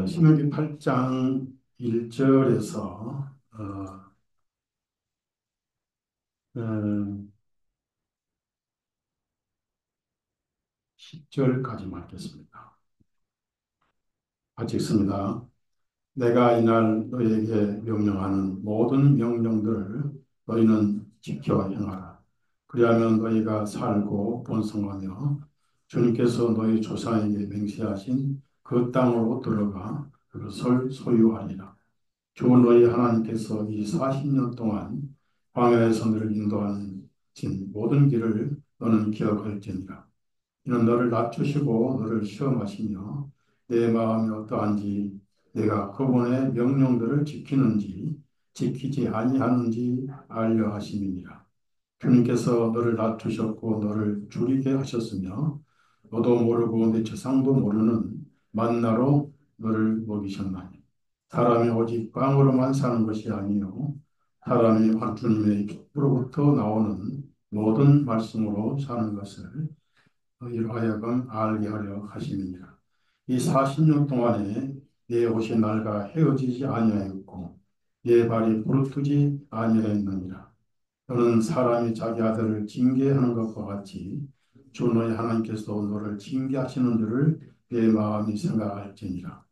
신명기 8장 1절에서 10절까지 말겠습니다. 같이 읽습니다. 내가 이날 너희에게 명령하는 모든 명령들을 너희는 지켜 행하라. 그리하면 너희가 살고 번성하며 주님께서 너희 조상에게 맹세하신 그 땅으로 들어가 그것을 소유하리라. 주 너희 하나님께서 이 40년 동안 광야에서 너를 인도하신 모든 길을 너는 기억할지니라. 이는 너를 낮추시고 너를 시험하시며 내 마음이 어떠한지 내가 그분의 명령들을 지키는지 지키지 아니하는지 알려 하심이니라. 주님께서 너를 낮추셨고 너를 줄이게 하셨으며 너도 모르고 내 조상도 모르는 만나로 너를 먹이셨나니 사람이 오직 빵으로만 사는 것이 아니요 사람이 주님의 입으로부터 나오는 모든 말씀으로 사는 것을 너희로 하여금 알게 하려 하심이니라. 이 40년 동안에 내 옷이 낡아 헤어지지 아니하였고 내 발이 부르트지 아니하였느니라. 너는 사람이 자기 아들을 징계하는 것과 같이 주 너희 하나님께서 너를 징계하시는 줄을 내 마음이 생각할지니라.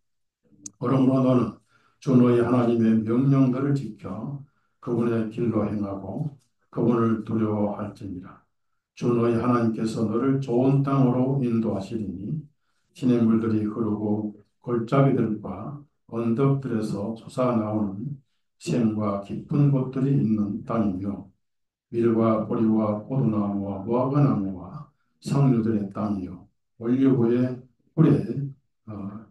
그러므로 너는 주 너희 하나님의 명령들을 지켜 그분의 길로 행하고 그분을 두려워할지니라. 주 너희 하나님께서 너를 좋은 땅으로 인도하시리니 시냇물들이 흐르고 골짜기들과 언덕들에서 솟아나오는 샘과 깊은 곳들이 있는 땅이며 밀과 보리와 포도나무와 무화과나무와 석류들의 땅이요 올리브의 꿀의 어,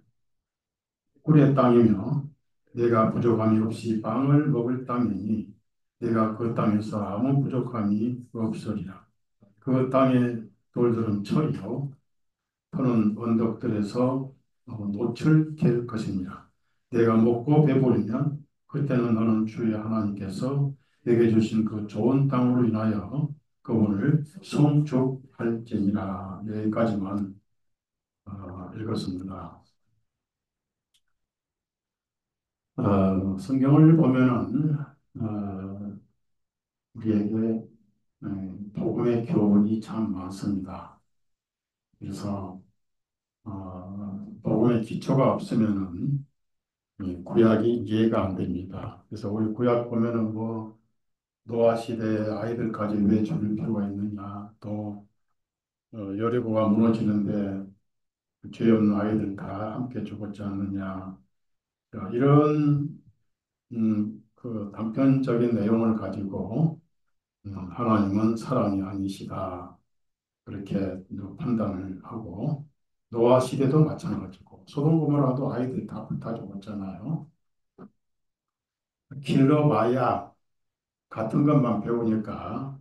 꿀의 땅이며 내가 부족함이 없이 빵을 먹을 땅이니 내가 그 땅에서 아무 부족함이 없으리라. 그 땅의 돌들은 철이요 터는 언덕들에서 노출될 것입니다. 내가 먹고 배부르면 그때는 너는 주의 하나님께서 내게 주신 그 좋은 땅으로 인하여 그분을 송축할지니라. 여기까지만 읽었습니다. 성경을 보면은 우리에게 복음의 교훈이 참 많습니다. 그래서 복음의 기초가 없으면은 이 구약이 이해가 안 됩니다. 그래서 우리 구약 보면은 뭐 노아 시대 아이들까지 왜 죽일 필요가 있느냐, 또 여리고가 무너지는데 죄 없는 아이들 다 함께 죽었지 않느냐, 이런 그 단편적인 내용을 가지고 하나님은 사람이 아니시다 그렇게 판단을 하고 노아 시대도 마찬가지고 소돔 고모라도 아이들이 다 불타 죽었잖아요. 길러봐야 같은 것만 배우니까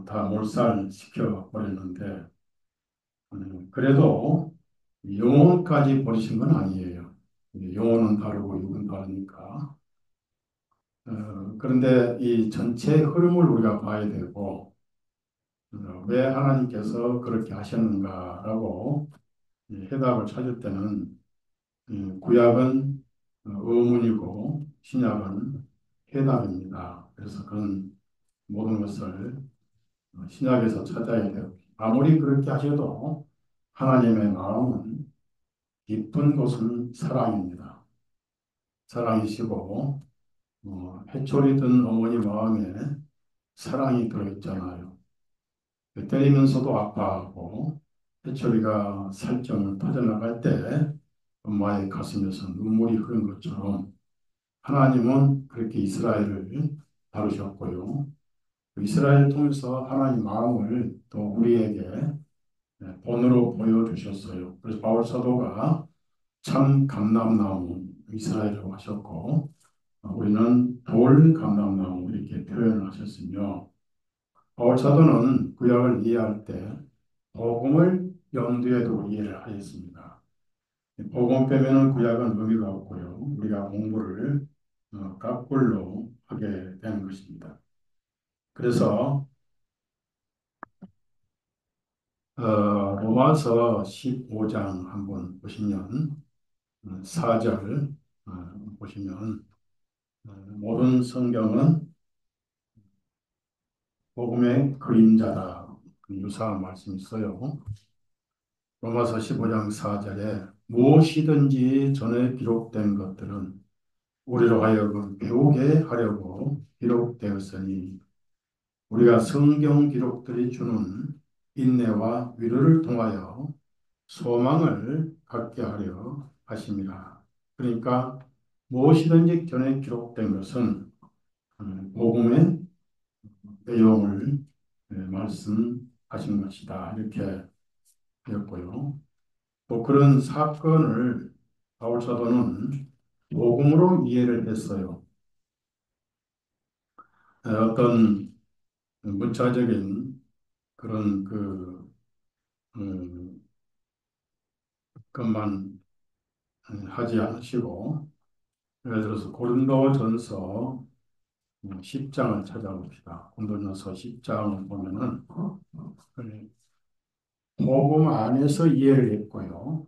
다 몰살시켜 버렸는데 그래도 영혼까지 버리신 건 아니에요. 영혼은 다르고 육은 다르니까. 그런데 이 전체 흐름을 우리가 봐야 되고 왜 하나님께서 그렇게 하셨는가라고 이 해답을 찾을 때는 구약은 의문이고 신약은 해답입니다. 그래서 그런 모든 것을 신약에서 찾아야 돼요. 아무리 그렇게 하셔도 하나님의 마음은 깊은 곳은 사랑입니다. 사랑이시고 해초리 든 어머니 마음에 사랑이 들어있잖아요. 때리면서도 아파하고 해초리가 살점을 퍼져나갈 때 엄마의 가슴에서 눈물이 흐른 것처럼 하나님은 그렇게 이스라엘을 다루셨고요. 이스라엘을 통해서 하나님 마음을 또 우리에게 본으로 보여주셨어요. 그래서 바울 사도가 참 감람나무 이스라엘이라고 하셨고 우리는 돌 감람나무 이렇게 표현을 하셨으며 바울 사도는 구약을 이해할 때 복음을 염두에 두고 이해를 하였습니다. 복음 빼면은 구약은 의미가 없고요. 우리가 공부를 거꾸로 하게 되는 것입니다. 그래서 로마서 15장 한번 보시면 4절 보시면 모든 성경은 복음의 그림자다. 유사한 말씀이 있어요. 로마서 15장 4절에 무엇이든지 전에 기록된 것들은 우리로 하여금 배우게 하려고 기록되었으니 우리가 성경 기록들이 주는 인내와 위로를 통하여 소망을 갖게 하려 하심이라. 그러니까 무엇이든지 전에 기록된 것은 복음의 내용을 말씀하신 것이다. 이렇게 되었고요. 또 그런 사건을 바울 사도는 복음으로 이해를 했어요. 어떤 문자적인 그런 음, 것만 하지 않으시고 예를 들어서 고린도전서 10장을 찾아봅시다. 고린도전서 10장을 보면은 복음 안에서 이해를 했고요.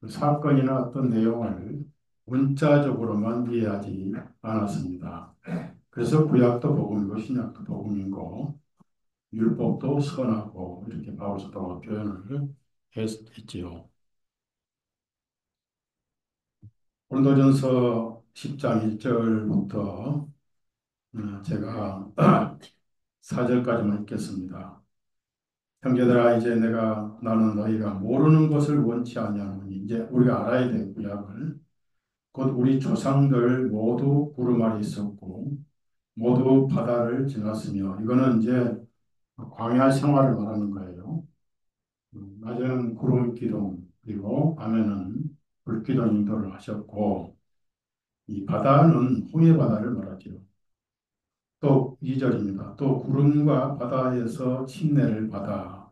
그 사건이나 어떤 내용을 문자적으로만 이해하지 않았습니다. 그래서 구약도 복음이고 신약도 복음이고 율법도 선하고 이렇게 바울 사도가 표현을 했지요. 고린도전서 10장 1절부터 제가 4절까지만 읽겠습니다. 형제들아 이제 나는 너희가 모르는 것을 원치 아니하노니 이제 우리가 알아야 될 구약을 곧 우리 조상들 모두 구름 아래 있었고 모두 바다를 지났으며 이거는 이제 광야 생활을 말하는 거예요. 낮에는 구름 기둥 그리고 밤에는 불기둥 인도를 하셨고 이 바다는 홍해 바다를 말하죠. 또 2절입니다. 또 구름과 바다에서 침례를 받아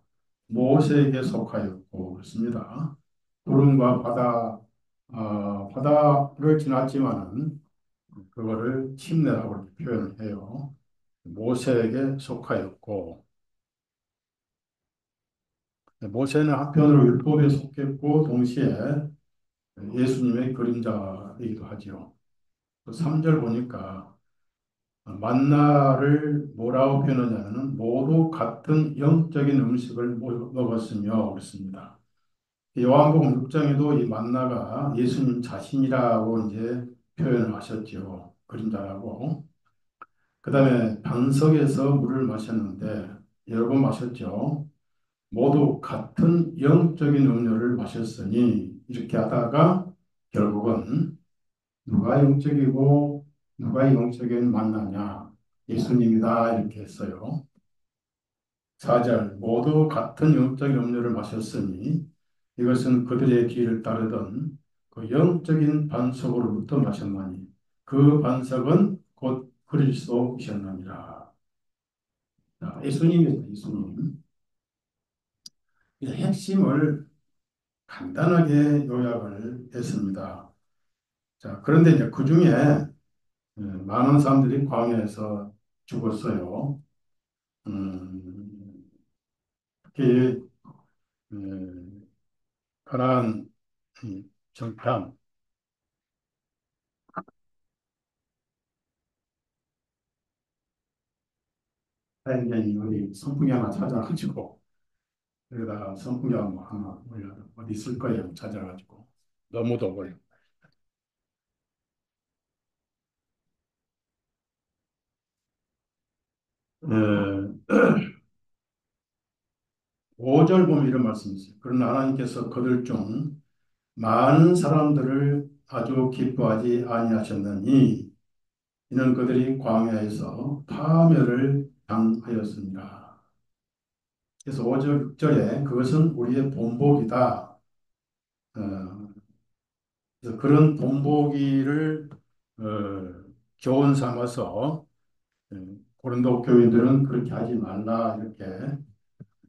모세에게 속하였고 그렇습니다. 구름과 바다를 지났지만은 그거를 침례라고 표현을 해요. 모세에게 속하였고 모세는 한편으로 율법에 속했고 동시에 예수님의 그림자이기도 하죠. 3절 보니까 만나를 뭐라고 표현하냐면 모두 같은 영적인 음식을 먹었으며 그렇습니다. 요한복음 6장에도 이 만나가 예수님 자신이라고 이제 표현을 하셨죠. 그림자라고. 그 다음에 반석에서 물을 마셨는데 여러 번 마셨죠. 모두 같은 영적인 음료를 마셨으니 이렇게 하다가 결국은 누가 영적이고 누가 영적인 만나냐? 예수님이다 이렇게 했어요. 4절 모두 같은 영적인 음료를 마셨으니 이것은 그들의 길을 따르던 그 영적인 반석으로부터 마셨나니 그 반석은 곧 그리스도이셨느니라. 예수님입니다. 예수님. 이 핵심을 간단하게 요약을 했습니다. 자, 그런데 이제 그 중에 많은 사람들이 광야에서 죽었어요. 특히 가나안 정탐 사행견이 어디 선풍기 하나 찾아가지고 여기다가 선풍기 하나 어디 있을 거예요 찾아가지고 너무 더워요. 에, 5절 보면 이런 말씀이 있어요. 그러나 하나님께서 그들 중 많은 사람들을 아주 기뻐하지 아니하셨느니 이는 그들이 광야에서 파멸을 당하였습니다. 그래서 5절, 6절에 그것은 우리의 본보기다. 어, 그래서 그런 본보기를 어, 교훈 삼아서 고린도 교인들은 그렇게 하지 말라 이렇게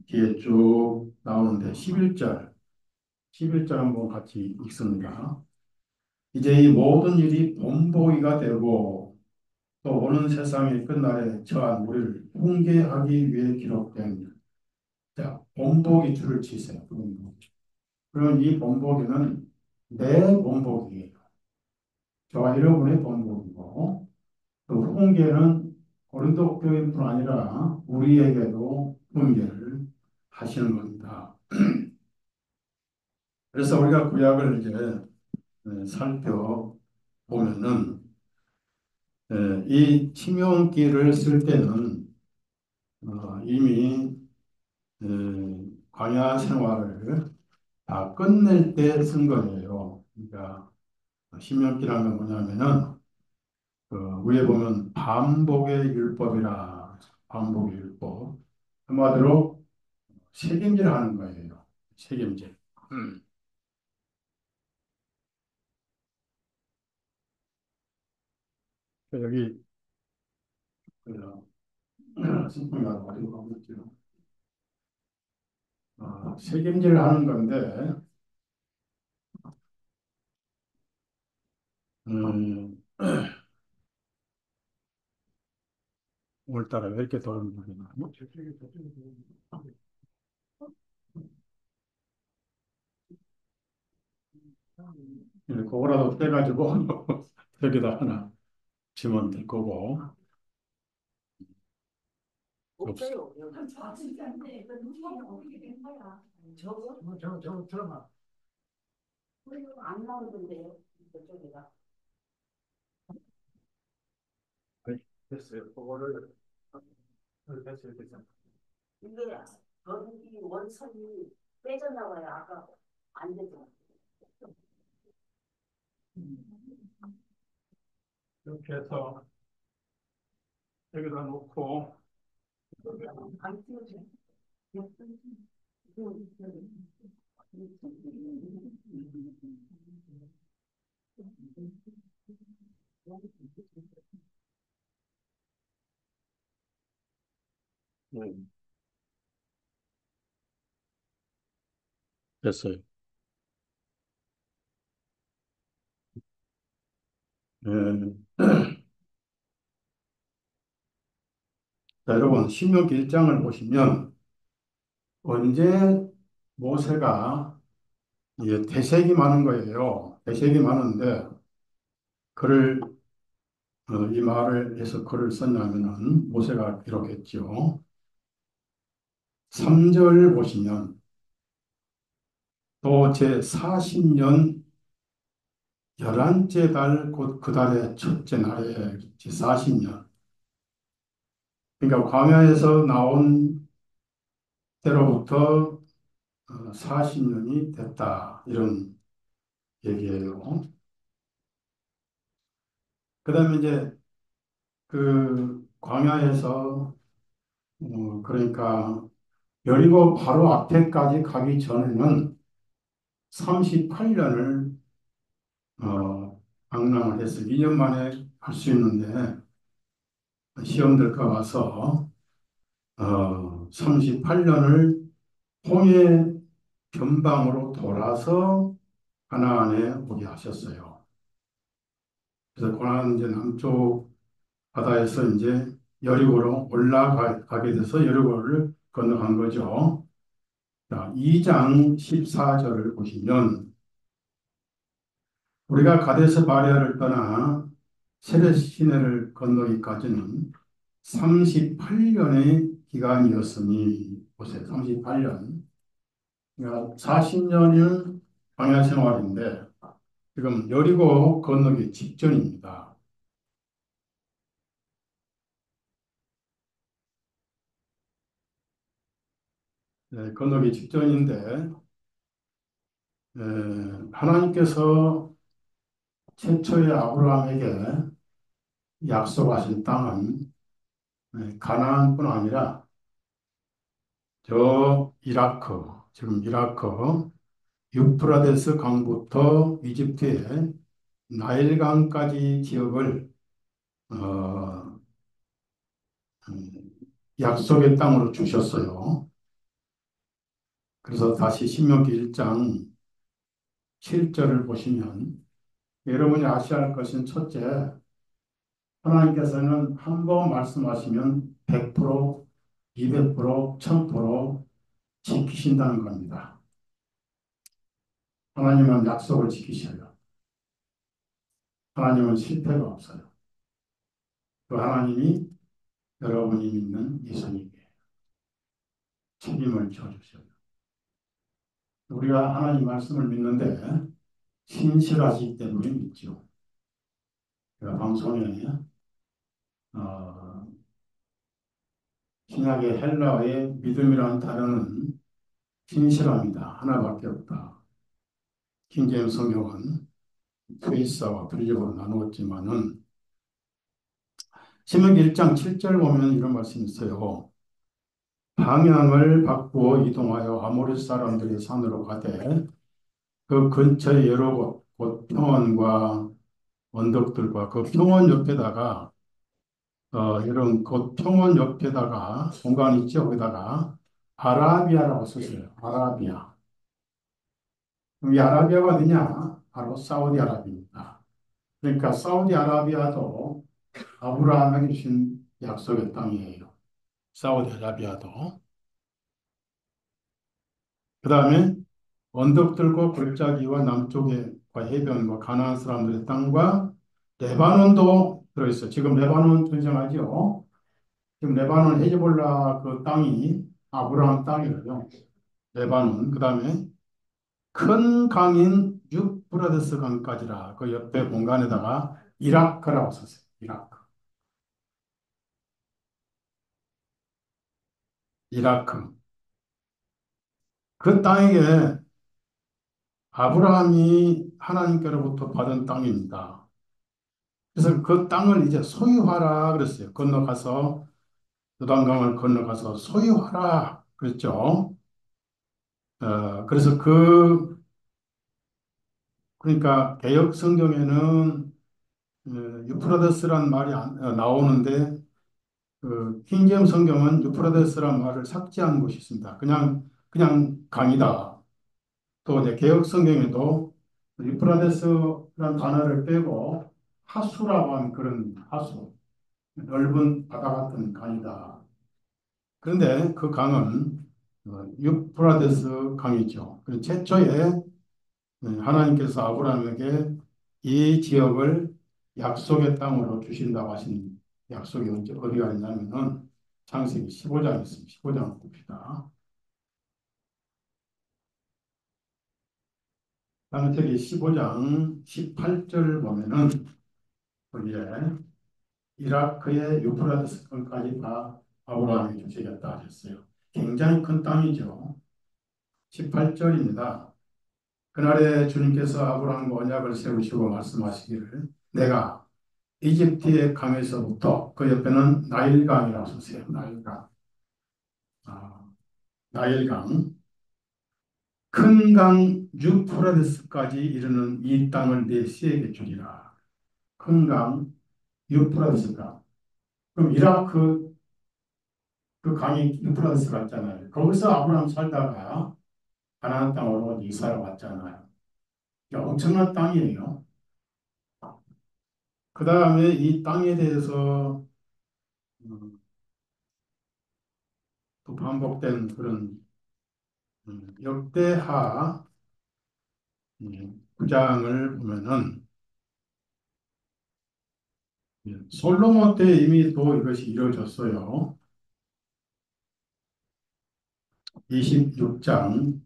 뒤에 쭉 나오는데 11절 한번 같이 읽습니다. 이제 이 모든 일이 본보기가 되고 또 오는 세상의 끝날에 처한 우리를 훈계하기 위해 기록된 일. 자, 본보기 줄을 치세요. 본보기. 그럼 이 본보기는 내 본복이에요. 저와 여러분의 본복이고 또 훈계는 고린도 교회뿐 아니라 우리에게도 훈계를 하시는 겁니다. 그래서 우리가 구약을 이제 살펴보면은 이 신명기를 쓸 때는 이미 에, 광야 생활을 다 끝낼 때 쓴 거예요. 그러니까 신명기라는 건 뭐냐면은 그 위에 보면 반복의 율법이라 반복의 율법 한마디로 책임질 하는 거예요. 책임질. 음. 여기 신명기가 어디 가보죠? 책임질 하는 건데 음, 오늘따라 왜 이렇게 더운 거냐? 그거라도 떼가지고 여기다 하나 지면 될 거고 없어. 없어요. 아, 진짜인데 이거 눈이 어떻게 된 거야? 저거? 저 들어봐. 그리고 안 나오던데요. 이쪽에가. 네, 됐어요. 그거를 됐어요, 됐어요. 이게 전기 원선이 빼져나와요. 아까 안 되죠. 이렇게 해서 여기다 놓고 안 띄워져. 음, 됐어요. 예. 자, 여러분 신명기 1장을 보시면 언제 모세가 이게 대색이 많은 거예요. 대색이 많은데 글을 이 말을 해서 글을 썼냐면은 모세가 기록했죠. 3절 보시면 또 제 40년 11째 달 곧 그 달의 첫째 날에 제 40년 그러니까 광야에서 나온 때로부터 40년이 됐다 이런 얘기예요. 그다음에 이제 그 광야에서 그러니까 여리고 바로 앞에까지 가기 전에는 38년을 방랑을 해서 2년 만에 할 수 있는데 시험 들까 봐서 38년을 홍해 변방으로 돌아서 가나안에 오게 하셨어요. 그래서 고난 이제 남쪽 바다에서 이제 여리고로 올라가게 돼서 여리고를 건너간 거죠. 자, 2장 14절을 보시면 우리가 가데스 바리아를 떠나 세렛 시내를 건너기까지는 38년의 기간이었으니 보세요. 38년. 그러니까 40년은 광야 생활인데 지금 여리고 건너기 직전입니다. 네, 건너기 직전인데 하나님께서 최초의 아브라함에게 약속하신 땅은 가나안뿐 아니라 저 이라크, 지금 이라크 유프라데스 강부터 이집트의 나일강까지 지역을 어, 음, 약속의 땅으로 주셨어요. 그래서 다시 신명기 1장 7절을 보시면 여러분이 아셔야 할 것은 첫째, 하나님께서는 한 번 말씀하시면 100%, 200%, 1000% 지키신다는 겁니다. 하나님은 약속을 지키셔요. 하나님은 실패가 없어요. 그 하나님이 여러분이 믿는 예수님께 책임을 져주셔요. 우리가 하나님 말씀을 믿는데 신실하시기 때문에 믿죠. 제가 방송에 어, 신약의 헬라어의 믿음이라는 단어는 신실합니다. 하나밖에 없다. 킹제임스 성경은 페이스와 분리적으로 나누었지만은 신명기 1장 7절 보면 이런 말씀이 있어요. 방향을 바꾸어 이동하여 아모리 사람들의 산으로 가되 그 근처의 여러 곳, 곧 평원과 언덕들과 그 평원 옆에다가 이런 곧 평원 옆에다가 공간 있죠. 거기다가 아라비아라고 썼어요. 아라비아. 그럼 이 아라비아가 어디냐? 바로 사우디아라비아입니다. 그러니까 사우디아라비아도 아브라함에게 주신 약속의 땅이에요. 사우디아라비아도. 그 다음에 언덕들과 골짜기와 남쪽의 해변과 가나안 사람들의 땅과 레바논도 들어있어요. 지금 레바논 전쟁하죠. 지금 레바논 헤즈볼라 그 땅이 아브라함 땅이에요. 레바논. 그 다음에 큰 강인 유프라데스 강까지라 그 옆에 공간에다가 이라크라고 썼어요. 이라크. 이라크. 그 땅에게 아브라함이 하나님께로부터 받은 땅입니다. 그래서 그 땅을 이제 소유하라 그랬어요. 건너가서 요단강을 건너가서 소유하라 그랬죠. 그래서 그러니까 개역 성경에는 유프라데스란 말이 나오는데 킹제임 성경은 유프라데스란 말을 삭제한 곳이 있습니다. 그냥 강이다. 또 이제 개역 성경에도 유프라데스란 단어를 빼고 하수라고 하는 그런 하수, 넓은 바다 같은 강이다. 그런데 그 강은 유프라데스 강이죠. 그래서 최초에 하나님께서 아브라함에게 이 지역을 약속의 땅으로 주신다고 하신 약속이 어디가 있냐면은 창세기 15장에 있습니다. 15장 봅시다. 창세기 15장 18절 보면은 거기에 이라크의 유프라데스 강까지 다 아브라함이 주시겠다 하셨어요. 굉장히 큰 땅이죠. 18절입니다. 그날에 주님께서 아브라함과 언약을 세우시고 말씀하시기를 내가 이집트의 강에서부터 그 옆에는 나일강이라고 쓰세요. 나일강. 아, 나일강. 큰 강 유프라데스까지 이르는 이 땅을 내 씨에게 주리라. 큰 강 유프라데스강. 그럼 이라크 그 강이 유프라데스가 있잖아요. 거기서 아브라함 살다가 가나안 땅으로 이사를 왔잖아요. 엄청난 땅이에요. 그 다음에 이 땅에 대해서 음, 또 반복된 그런 역대하 9장을 보면은 솔로몬 때 이미 또 이것이 이루어졌어요. 26장,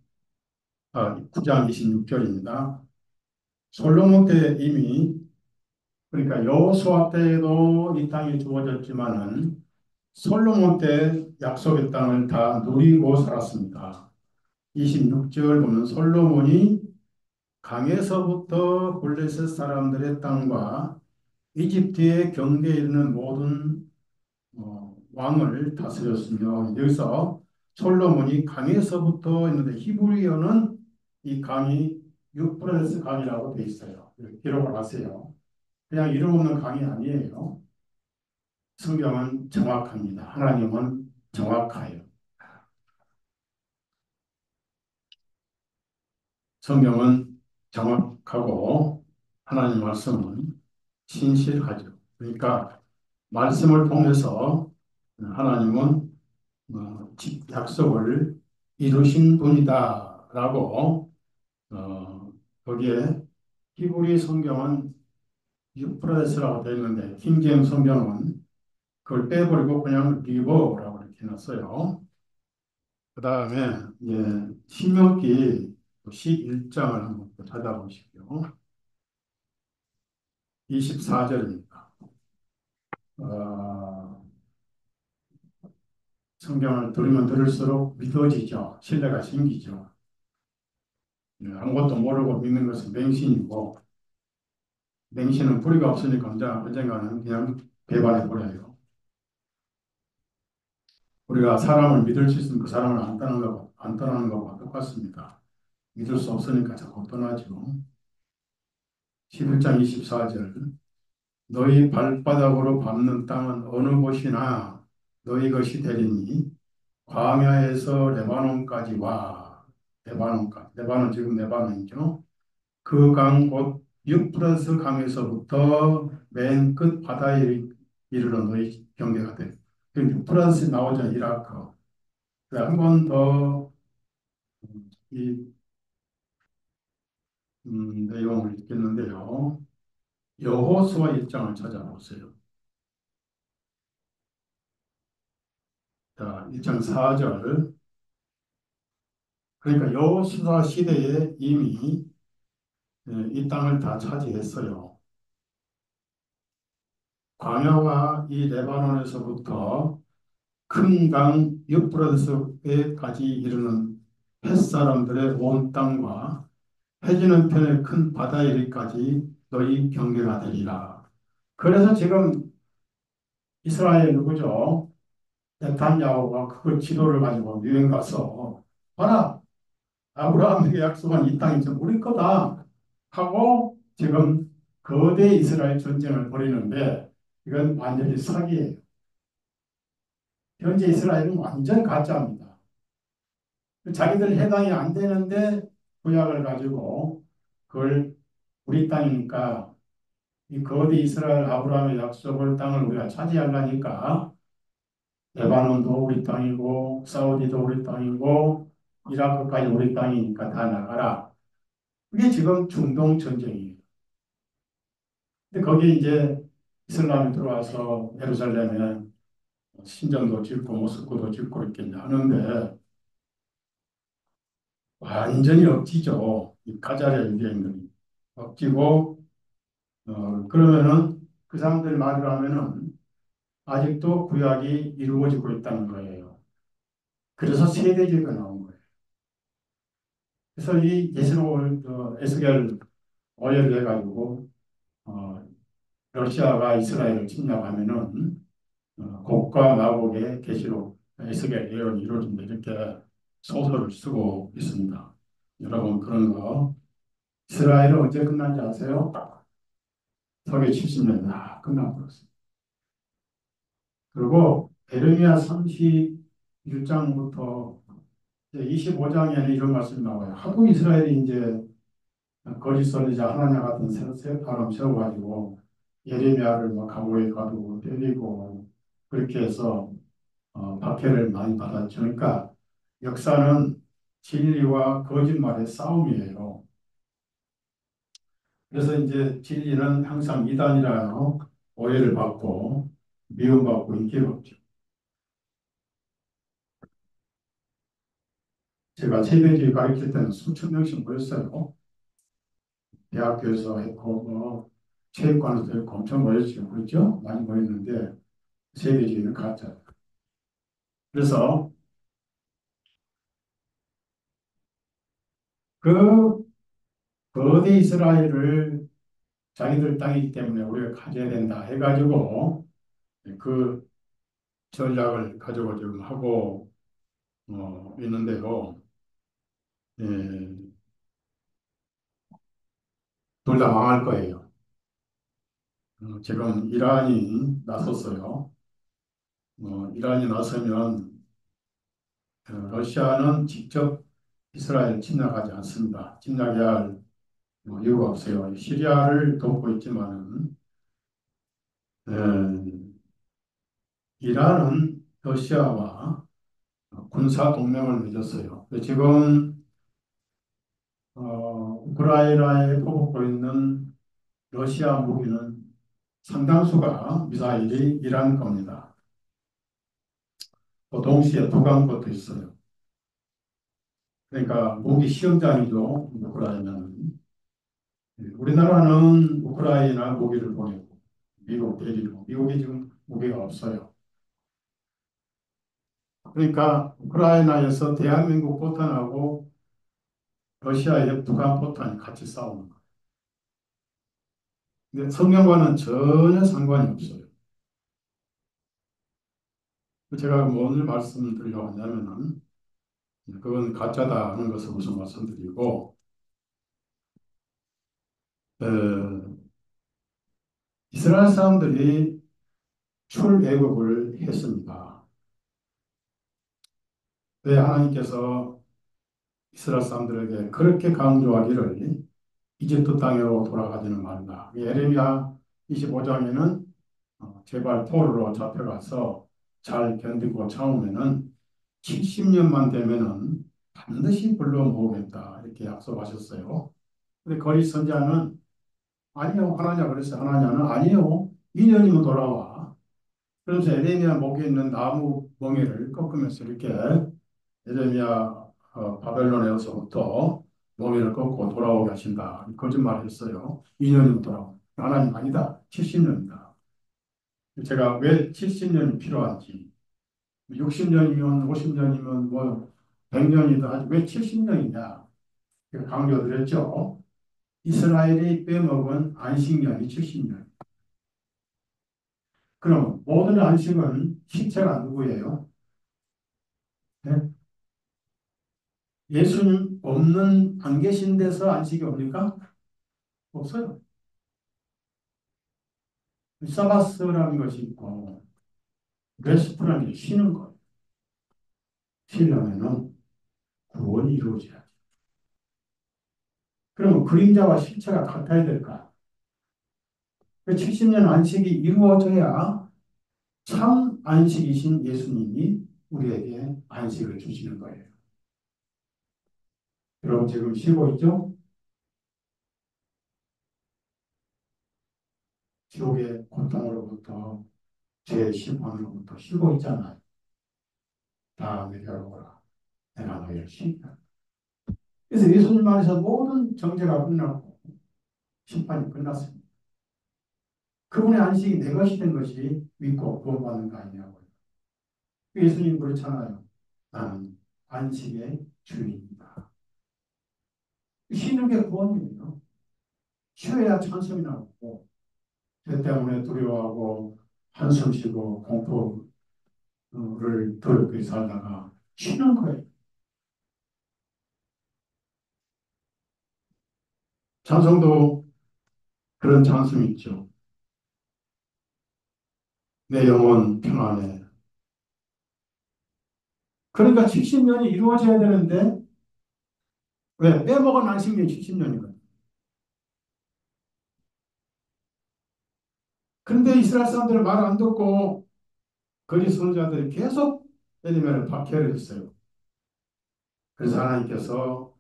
9장 26절입니다. 솔로몬 때 이미 그러니까 여호수아 때에도 이 땅이 주어졌지만은 솔로몬 때 약속의 땅을 다 누리고 살았습니다. 26절 보면 솔로몬이 강에서부터 블레셋 사람들의 땅과 이집트의 경계에 이르는 모든 왕을 다스렸으며 여기서 솔로몬이 강에서부터 있는데 히브리어는 이 강이 유프라데스 강이라고 돼 있어요. 기록을 하세요. 그냥 이름 없는 강이 아니에요. 성경은 정확합니다. 하나님은 정확해요. 성경은 정확하고 하나님 말씀은 신실하죠. 그러니까 말씀을 통해서 하나님은 약속을 이루신 분이다라고 거기에 히브리 성경은 유프라데스라고 되어 있는데 킹제임 성경은 그걸 빼버리고 그냥 리버라고 이렇게 해놨어요. 그 다음에 이제 신명기 11장을 한번 또 찾아보시고요. 24절입니다. 성경을 들으면 들을수록 믿어지죠. 신뢰가 생기죠. 아무것도 모르고 믿는 것은 맹신이고 맹신은 뿌리가 없으니까 언젠가는 그냥 배반해 버려요. 우리가 사람을 믿을 수 있으면 그 사람을 안 떠나는 것과 똑같습니다. 믿을 수 없으니까 자꾸 떠나죠. 11장 24절 너희 발바닥으로 밟는 땅은 어느 곳이나 너희 것이 되리니 광야에서 레바논까지 와. 레바논까지. 레바논 지금 레바논이죠. 그 강 곧 유프라스 강에서부터 맨 끝 바다에 이르러 너희 경계가 돼. 그 유프라스 나오죠. 이라크. 한번 더 이 내용을 읽겠는데요. 여호수아 1장을 찾아보세요. 자, 1장 4절. 그러니까 여호수아 시대에 이미 이 땅을 다 차지했어요. 광야와 이 레바논에서부터 큰 강 유프라데스에까지 이르는 햇사람들의 온 땅과 해지는 편의 큰 바다 이르기까지 너희 경계가 되리라. 그래서 지금 이스라엘 누구죠? 네탄야후가 그걸 지도를 가지고 유행 가서 봐라 아브라함에게 약속한 이 땅이 이제 우리 거다 하고 지금 거대 이스라엘 전쟁을 벌이는데 이건 완전히 사기예요. 현재 이스라엘은 완전 가짜입니다. 자기들 해당이 안 되는데 구약을 가지고 그걸 우리 땅이니까 이 거대 이스라엘 아브라함의 약속을 땅을 우리가 차지하려니까 레바논도 우리 땅이고 사우디도 우리 땅이고 이라크까지 우리 땅이니까 다 나가라. 그게 지금 중동 전쟁이에요. 근데 거기 이제 이슬람이 들어와서 예루살렘에 신전도 짓고 모스크도 짓고 이렇게 하는데 완전히 억지죠. 이 가짜의 유대인들이 억지고 그러면은 그 사람들 말을 하면은 아직도 구약이 이루어지고 있다는 거예요. 그래서 세대주의가 나온 거예요. 그래서 이 예수로 에스겔 오해를 해가지고 어, 러시아가 이스라엘을 침략하면은 곡과 마곡의 계시록 에스겔 예언이 이루어진다 이렇게 소설을 쓰고 있습니다. 여러분 그런 거 이스라엘은 언제 끝난지 아세요? 서기 70년 끝나버렸어요. 그리고 에르미야 31장부터 25장에는 이런 말씀이 나와요. 하도 이스라엘이 이제 거짓 선지자 하나냐 같은 사람 세워가지고 예레미야를 뭐 감옥에 가두고 때리고 그렇게 해서 박해를 많이 받았죠. 그러니까 역사는 진리와 거짓말의 싸움이에요. 그래서 이제 진리는 항상 이단이라요 오해를 받고 미움받고 인기가 없죠. 제가 세대주의 가르칠 때는 수천 명씩 모였어요. 대학교에서 했고 체육관에서 했고 엄청 모였죠. 그렇죠? 많이 모였는데 세계주의는 가짜. 그래서 그 거대 이스라엘을 자기들 땅이기 때문에 우리가 가져야 된다 해가지고 그 전략을 가지고 지금 하고 있는데요. 예, 둘 다 망할 거예요. 지금 이란이 나섰어요. 이란이 나서면 러시아는 직접 이스라엘 침략하지 않습니다. 침략해야 할 이유가 없어요. 시리아를 돕고 있지만은 에, 이란은 러시아와 군사 동맹을 맺었어요. 지금 우크라이나에 퍼붓고 있는 러시아 무기는 상당수가 미사일이 이란 겁니다. 또 동시에 북한 것도 있어요. 그러니까 무기 시험장이죠. 우크라이나는. 우리나라는 우크라이나 무기를 보내고 미국 대리로 미국이 지금 무기가 없어요. 그러니까 우크라이나에서 대한민국 포탄하고 러시아의 북한 포탄이 같이 싸우는 거예요. 근데 성경과는 전혀 상관이 없어요. 제가 오늘 말씀드리려고 하냐면은 그건 가짜다 하는 것을 우선 말씀드리고 어, 이스라엘 사람들이 출애굽을 했습니다. 왜 하나님께서 이스라엘 사람들에게 그렇게 강조하기를 이집트 땅으로 돌아가지는 말라. 예레미야 25장에는 제발 포로로 잡혀가서 잘 견디고 참으면은 70년만 되면은 반드시 불러 모으겠다 이렇게 약속하셨어요. 근데 거짓 선지자는 아니요 하나냐 그랬어요. 하나냐는 아니요 2년이면 돌아와. 그래서 에레미야 목에 있는 나무 멍에를 꺾으면서 이렇게 예레미야 바벨론에서부터 멍에를 꺾고 돌아오게 하신다. 거짓말했어요. 2년이면 돌아와. 하나님 아니다. 70년이다. 제가 왜 70년이 필요한지 60년이면 50년이면 뭐 100년이다 하지 왜 70년이냐 강조드렸죠. 이스라엘이 빼먹은 안식년이 70년. 그럼 모든 안식은 실체가 누구예요? 네? 예수님 없는 안 계신 데서 안식이 옵니까? 없어요. 사바스라는 것이 있고 레스트라는 게 쉬는 거예요. 쉬려면은 구원이 이루어져야지. 그러면 그림자와 실체가 같아야 될까? 70년 안식이 이루어져야 참 안식이신 예수님이 우리에게 안식을 주시는 거예요. 여러분 지금 쉬고 있죠? 지옥의 고통으로부터 죄의 심판으로부터 쉬고 있잖아요. 다 내게로 오라. 내가 너희를 쉬다. 그래서 예수님 안에서 모든 정죄가 끝났고 심판이 끝났습니다. 그분의 안식이 내 것이 된 것이 믿고 구원받는 거 아니냐고요. 예수님 그렇잖아요. 나는 안식의 주인이다. 쉬는 게 구원이에요. 쉬어야 찬송이 나오고 죄 때문에 두려워하고 한숨 쉬고 공포를 더럽게 살다가 쉬는 거예요. 찬송도 그런 찬송이 있죠. 내 영혼 평안해. 그러니까 70년이 이루어져야 되는데 왜? 빼먹은 안식년이 70년이거든요. 그런데 이스라엘 사람들은 말 안 듣고 거짓 선지자들이 계속 예레미야를 박해를 했어요. 그래서 하나님께서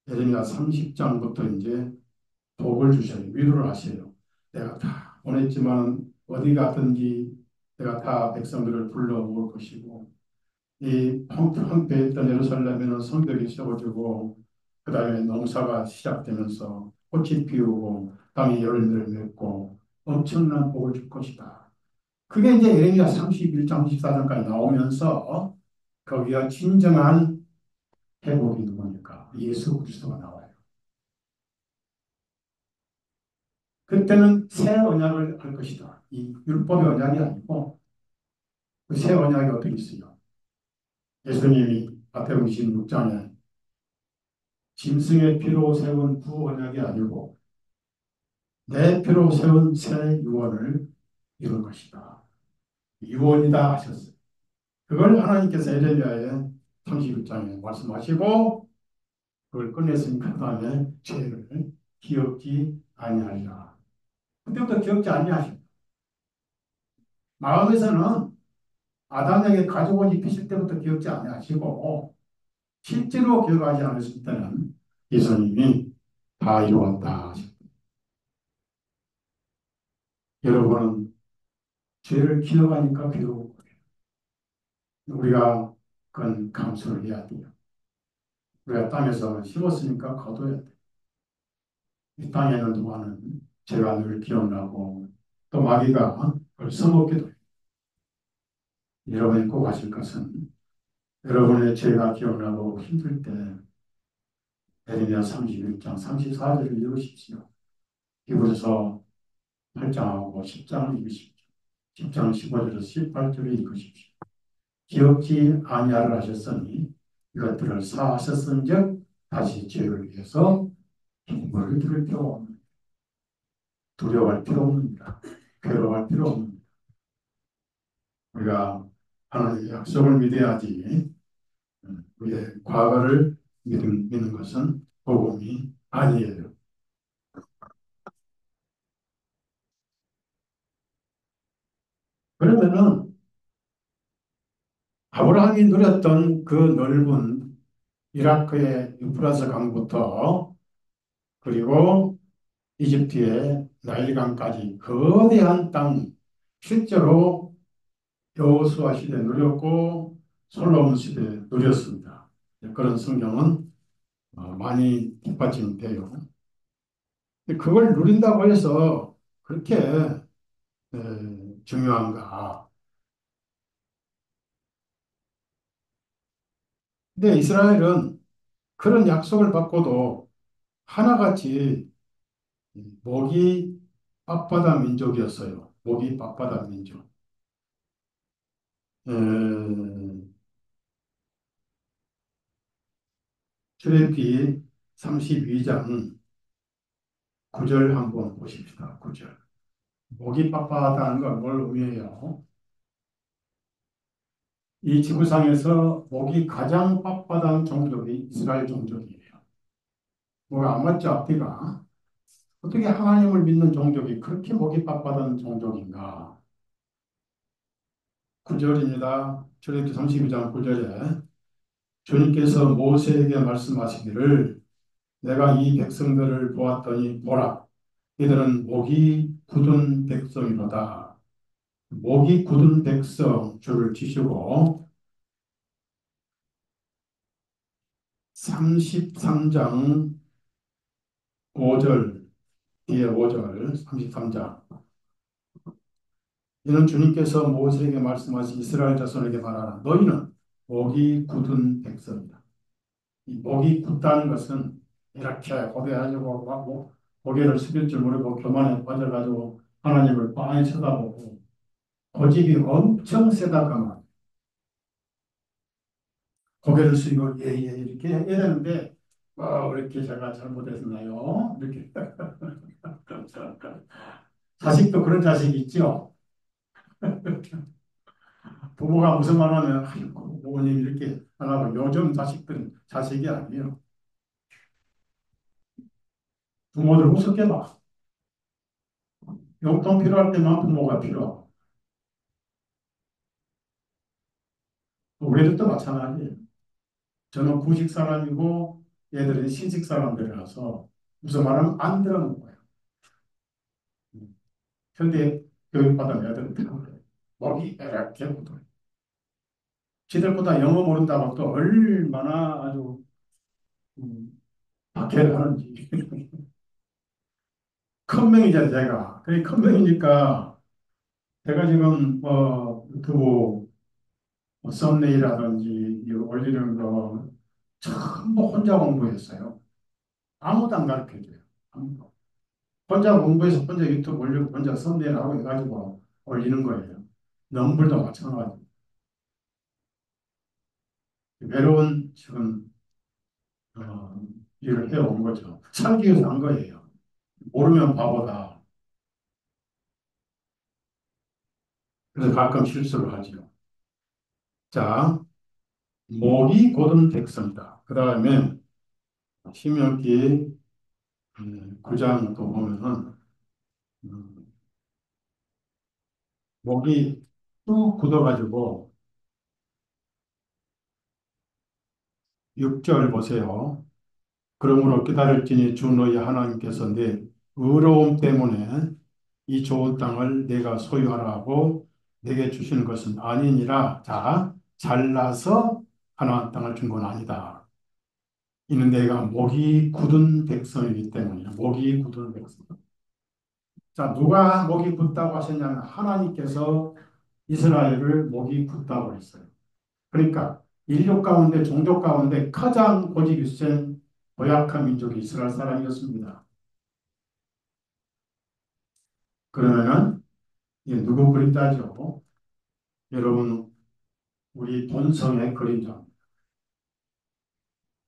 예레미야 30장부터 이제 복을 주셔요. 위로를 하셔요. 내가 다 보냈지만 어디 갔든지 내가 다 백성들을 불러 모을 것이고 이 황폐했던 예루살렘에는 성벽이 세워지고 그 다음에 농사가 시작되면서 꽃이 피우고 땅이 열매를 맺고 엄청난 복을 줄 것이다. 그게 이제 예레미야 31장 14장까지 나오면서 거기가 진정한 회복이 누구니까 예수 그리스도가 나와요. 그때는 새 언약을 할 것이다. 이 율법의 언약이 아니고 그 새 언약이 어떻게 있어요? 예수님이 마태복음 26장에 짐승의 피로 세운 구 언약이 아니고 내 피로 세운 새 유언을 이룬 것이다. 유언이다 하셨어요. 그걸 하나님께서 에레미야의 31장에 말씀하시고 그걸 끝냈으니까 그 다음에 죄를 기억지 아니하리라. 그때부터 기억지 아니하십니다. 마음에서는 아담에게 가죽옷 입히실 때부터 기억지 아니하시고 실제로 기억하지 않으실 때는 예수님이 다 이루었다. 여러분은 죄를 기억하니까 괴로워. 우리가 그건 감수를 해야 돼요. 우리가 땅에서 심었으니까 거둬야 돼. 이 땅에 있는 동안은 죄가 늘 기억나고 또 마귀가 그걸 써먹기도 해요. 여러분이 꼭 아실 것은 여러분의 죄가 기억나고 힘들 때 에레미야 31장 34절을 읽으십시오. 히브리서 8장하고 10장을 읽으십시오. 10장 15절에서 18절을 읽으십시오. 기억지 아니하를 하셨으니 이것들을 사하셨은즉 다시 죄를 위해서 힘을 들을 필요 없는 두려워할 필요 없습니다. 괴로워할 필요 없습니다. 우리가 하나님의 약속을 믿어야지 우리의 과거를 믿는 것은 복음이 아니에요. 그러면은 아브라함이 누렸던 그 넓은 이라크의 유프라스 강부터 그리고 이집트의 나일강까지 거대한 땅 실제로 여호수아 시대 누렸고 솔로몬 시대 누렸습니다. 그런 성경은 많이 뒷받침돼요. 그걸 누린다고 해서 그렇게 중요한가? 근데 이스라엘은 그런 약속을 받고도 하나같이 목이 빳빳한 민족이었어요. 목이 빳빳한 민족. 에, 출애굽기 32장 9절 한번 보십시다. 9절. 목이 빳빳하다는 건 뭘 의미해요? 이 지구상에서 목이 가장 빳빳한 종족이 이스라엘 종족이에요. 뭐가 안 맞죠, 앞뒤가? 어떻게 하나님을 믿는 종족이 그렇게 목이 빳빳한 종족인가? 9절입니다. 출애굽기 32장 9절에 주님께서 모세에게 말씀하시기를 내가 이 백성들을 보았더니 보라 이들은 목이 굳은 백성이로다. 목이 굳은 백성 줄을 치시고 33장 5절 뒤에 5절 33장 이는 주님께서 모세에게 말씀하신 이스라엘 자손에게 말하라 너희는 목이 굳은 백성이다. 이 목이 굳다는 것은 이렇게 고개가지고 막 고개를 숙일 줄 모르고 교만에 빠져가지고 하나님을 빤히 쳐다보고 고집이 엄청 세다가만 고개를 숙이고 예예 이렇게 해야 되는데 이렇게 제가 잘못했나요? 이렇게 자식도 그런 자식이 있죠. 부모가 무슨 말 하면 아이고 부모님 이렇게 하라고 요즘 자식들은 자식이 아니에요. 부모들 우습게 봐. 용돈 필요할 때만 부모가 필요하고 우리들도 마찬가지예요. 저는 구식 사람이고 얘들은 신식 사람들이라서 무슨 말하면 안 들어는 거예요. 현대 교육받은 애들은 다 그래요. 목이 이렇게 굳어요. 지들보다 영어 모른다고 또 얼마나 아주 박해를 하는지. 큰 명이죠, 제가. 그게 큰 명이니까 제가 지금 유튜브 썸네일이라든지 올리는 거 전부 혼자 공부했어요. 아무도 안 가르쳐줘요. 아무도. 혼자 공부해서 혼자 유튜브 올리고 혼자 썸네일하고 해가지고 올리는 거예요. 넘블도 마찬가지. 외로운 지금 어, 일을 해온 거죠. 살기 위해서 한 거예요. 모르면 바보다. 그래서 가끔 실수를 하죠. 자, 목이 곧은 백성이다. 그 다음에 신명기 9장 또 보면은 음, 목이 뚝 굳어가지고 6절 보세요. 그러므로 기다릴지니 주 너희 하나님께서 내 의로움 때문에 이 좋은 땅을 내가 소유하라 하고 내게 주시는 것은 아니니라. 자, 잘나서 가나안 땅을 준 건 아니다. 이는 내가 목이 굳은 백성이기 때문이야. 목이 굳은 백성. 자, 누가 목이 굳다고 하셨냐면 하나님께서 이스라엘을 목이 굳다고 했어요. 그러니까 인류 가운데 종족 가운데 가장 고집이 센 고약한 민족이 이스라엘 사람이었습니다. 그러면은 이게 누구 그림자죠? 여러분 우리 본성의 그림자.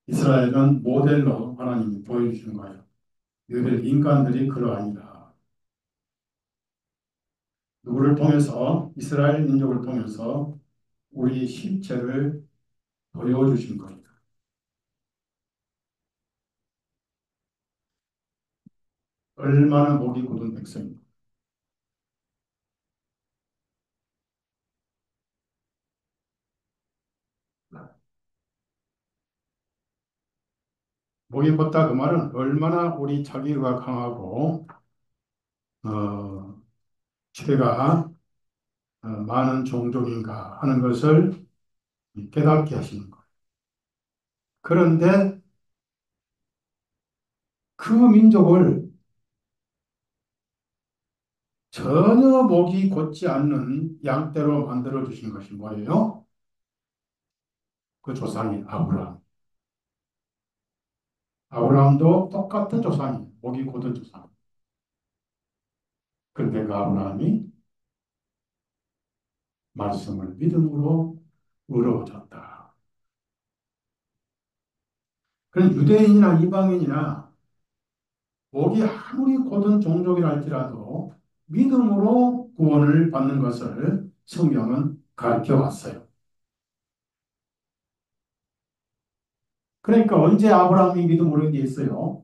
이스라엘은 모델로 하나님이 보여주신 거예요. 너희들 인간들이 그러하니라. 누구를 통해서 이스라엘 민족을 통해서 우리 실체를 보여주신 겁니다. 얼마나 목이 굳은 백성입니다. 목이 곧다 그 말은 얼마나 우리 자기가 강하고 죄가 많은 종족인가 하는 것을 깨닫게 하시는 거예요. 그런데 그 민족을 전혀 목이 곧지 않는 양떼로 만들어 주신 것이 뭐예요? 그 조상인 아브라함. 아브라함도 똑같은 조상이에요. 목이 곧은 조상. 그런데 그 아브라함이 말씀을 믿음으로 의로워졌다. 그런 유대인이나 이방인이나 목이 아무리 곧은 종족이라 할지라도 믿음으로 구원을 받는 것을 성경은 가르쳐 왔어요. 그러니까 언제 아브라함이 믿음으로 얘기했어요?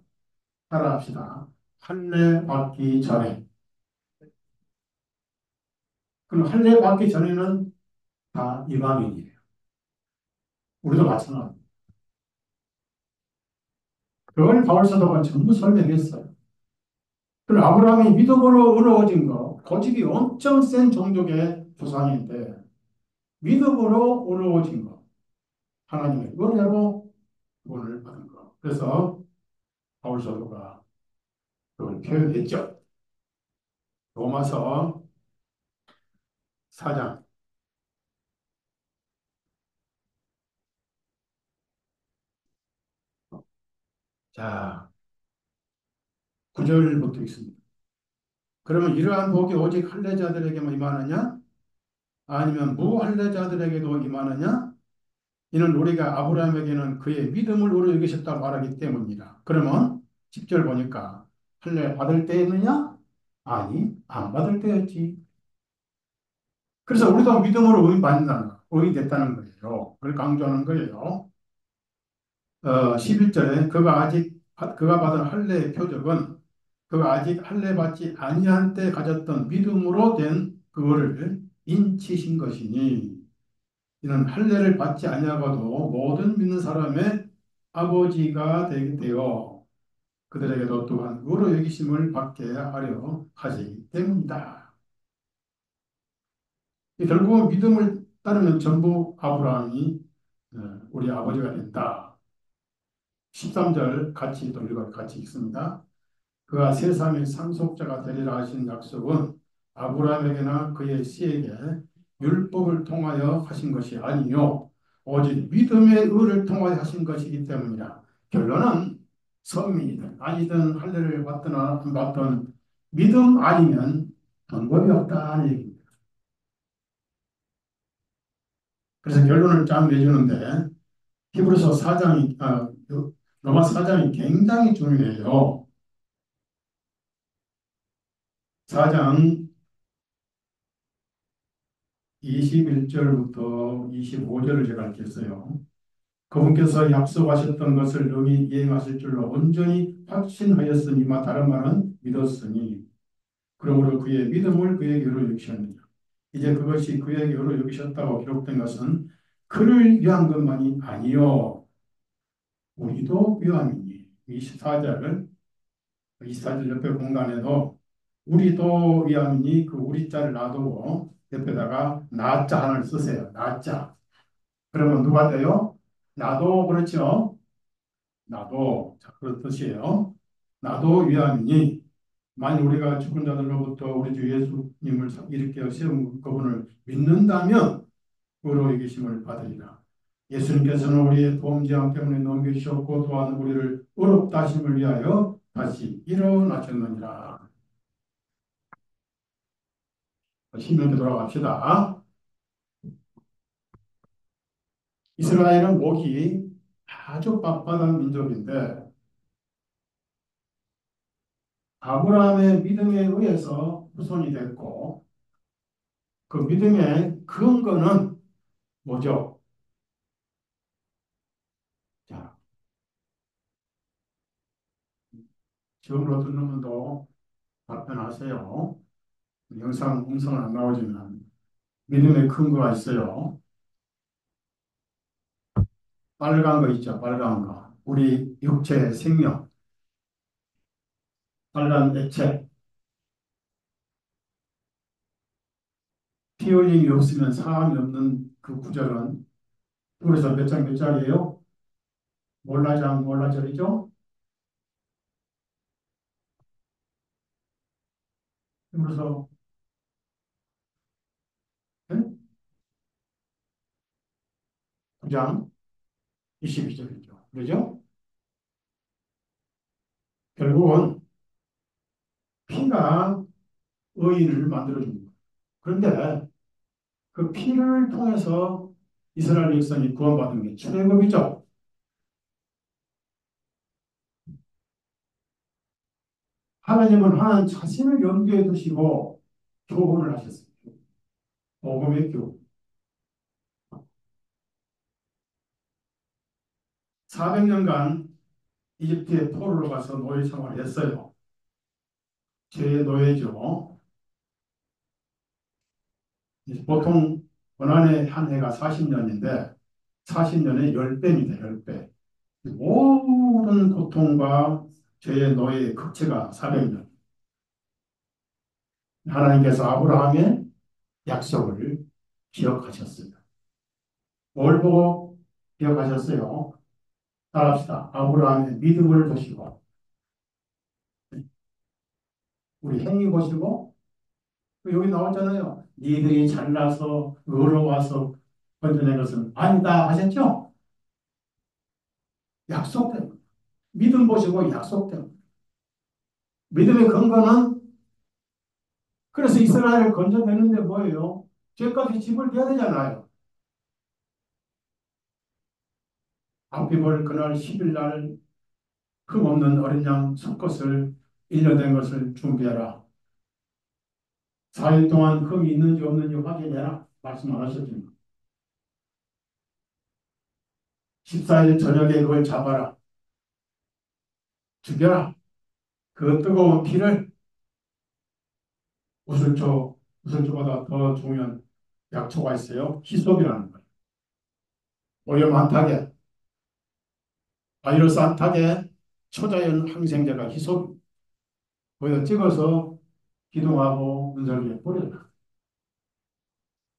따라합시다. 할례 받기 전에. 그럼 할례 받기 전에는 다 이방인이에요. 우리도 마찬가지. 그걸 바울 사도가 전부 설명했어요. 그럼 아브라함이 믿음으로 의로워진 거, 고집이 엄청 센 종족의 조상인데 믿음으로 의로워진 거, 하나님의 은혜로 구원을 받은 거. 그래서 바울 사도가 그걸 표현했죠. 로마서 4장. 자, 9절부터 있습니다. 그러면 이러한 복이 오직 할례자들에게만 임하느냐? 아니면 무할례자들에게도 임하느냐? 이는 우리가 아브라함에게는 그의 믿음을 우러 여기셨다고 말하기 때문이다. 그러면 10절 보니까 할례 받을 때였느냐? 아니, 안 받을 때였지. 그래서 우리도 믿음으로 의인됐다는 거예요. 그걸 강조하는 거예요. 11절에 그가 받은 할례의 표적은 그가 아직 할례 받지 아니한 때 가졌던 믿음으로 된 그거를 인치신 것이니 이는 할례를 받지 아니하고도 모든 믿는 사람의 아버지가 되게 되어 그들에게도 또한 의로 여기심을 받게 하려 하시기 때문이다. 결국 믿음을 따르면 전부 아브라함이 우리 아버지가 된다. 13절 같이 또 읽어 같이 읽습니다. 그가 세상의 상속자가 되리라 하신 약속은 아브라함에게나 그의 씨에게 율법을 통하여 하신 것이 아니요 오직 믿음의 의를 통하여 하신 것이기 때문이라. 결론은 선민이든 아니든 할례를 받거나 안 받든 믿음 아니면 방법이 없다는 얘기입니다. 그래서 결론을 쫙 내주는데 히브리서 4장이 로마 4장이 굉장히 중요해요. 4장 21절부터 25절을 제가 읽겠어요. 그분께서 약속하셨던 것을 능히 이행하실 줄로 온전히 확신하였으니만 다른 말은 믿었으니 그러므로 그의 믿음을 그에게 의로 여기셨느냐. 이제 그것이 그에게 의로 여기셨다고 기록된 것은 그를 위한 것만이 아니요 우리도 위함이니. 24절, 24절 옆에 공간에도 우리도 이하니 그 우리자를 놔두고 옆에다가 나자 하나를 쓰세요. 나자. 그러면 누가 돼요? 나도 그렇죠. 나도 자 그런 뜻이에요. 나도 위함이니 만약 우리가 죽은 자들로부터 우리 주 예수님을 일으켜 세운 그분을 믿는다면 의로 이기심을 받으리라. 예수님께서는 우리의 범죄함 때문에 넘겨주셨고 또한 우리를 의롭다 하심을 위하여 다시 일어나셨느니라. 신명기 돌아갑시다. 이스라엘은 목이 아주 빳빳한 민족인데 아브라함의 믿음에 의해서 후손이 됐고 그 믿음의 근거는 뭐죠? 자, 처음으로 듣는 분도 답변하세요. 영상, 음성은 안 나오지만 믿음의 근거가 있어요. 빨간 거 있죠, 빨간 거. 우리 육체의 생명, 빨간 액체. 피 흘림이 없으면 사함이 없는 그 구절은 그래서 몇 장 몇 장이에요? 몰라장 몰라절이죠? 그래서 9장 22절이죠. 그러죠? 결국은 피가 의인을 만들어줍니다. 그런데 그 피를 통해서 이스라엘 백성이 구원받은 게 출애굽이죠. 하나님은 하나님 자신을 염두에 두시고 교훈을 하셨습니다. 복음의 교훈. 400년간 이집트에 포로로 가서 노예 생활을 했어요. 제 노예죠. 보통 고난의 한 해가 40년인데 40년의 10배입니다. 10배. 모든 고통과 죄의 노예의 극치가 400년. 하나님께서 아브라함의 약속을 기억하셨습니다. 뭘 보고 기억하셨어요? 따라합시다. 아브라함의 믿음을 보시고 우리 행위 보시고 여기 나오잖아요. 니들이 잘나서 의로워서 건져낸 것은 아니다 하셨죠? 약속된 믿음 보시고 약속된 믿음의 근거는 그래서 이스라엘을 건져내는데 뭐예요? 죄값이 집을 내야 되잖아요. 안피볼 그날 10일 날 흠없는 어린 양 수컷을 1년 된 것을 준비해라. 4일 동안 흠이 있는지 없는지 확인해라. 말씀 안 하셨지만 14일 저녁에 그걸 잡아라. 죽여라. 그 뜨거운 피를 우슬초, 우슬초보다 더 중요한 약초가 있어요. 히솝이라는 거예요. 오염 안 타게, 바이러스 안 타게 초자연 항생제가 히솝. 거기다 찍어서 기둥하고 문설주에 뿌려라.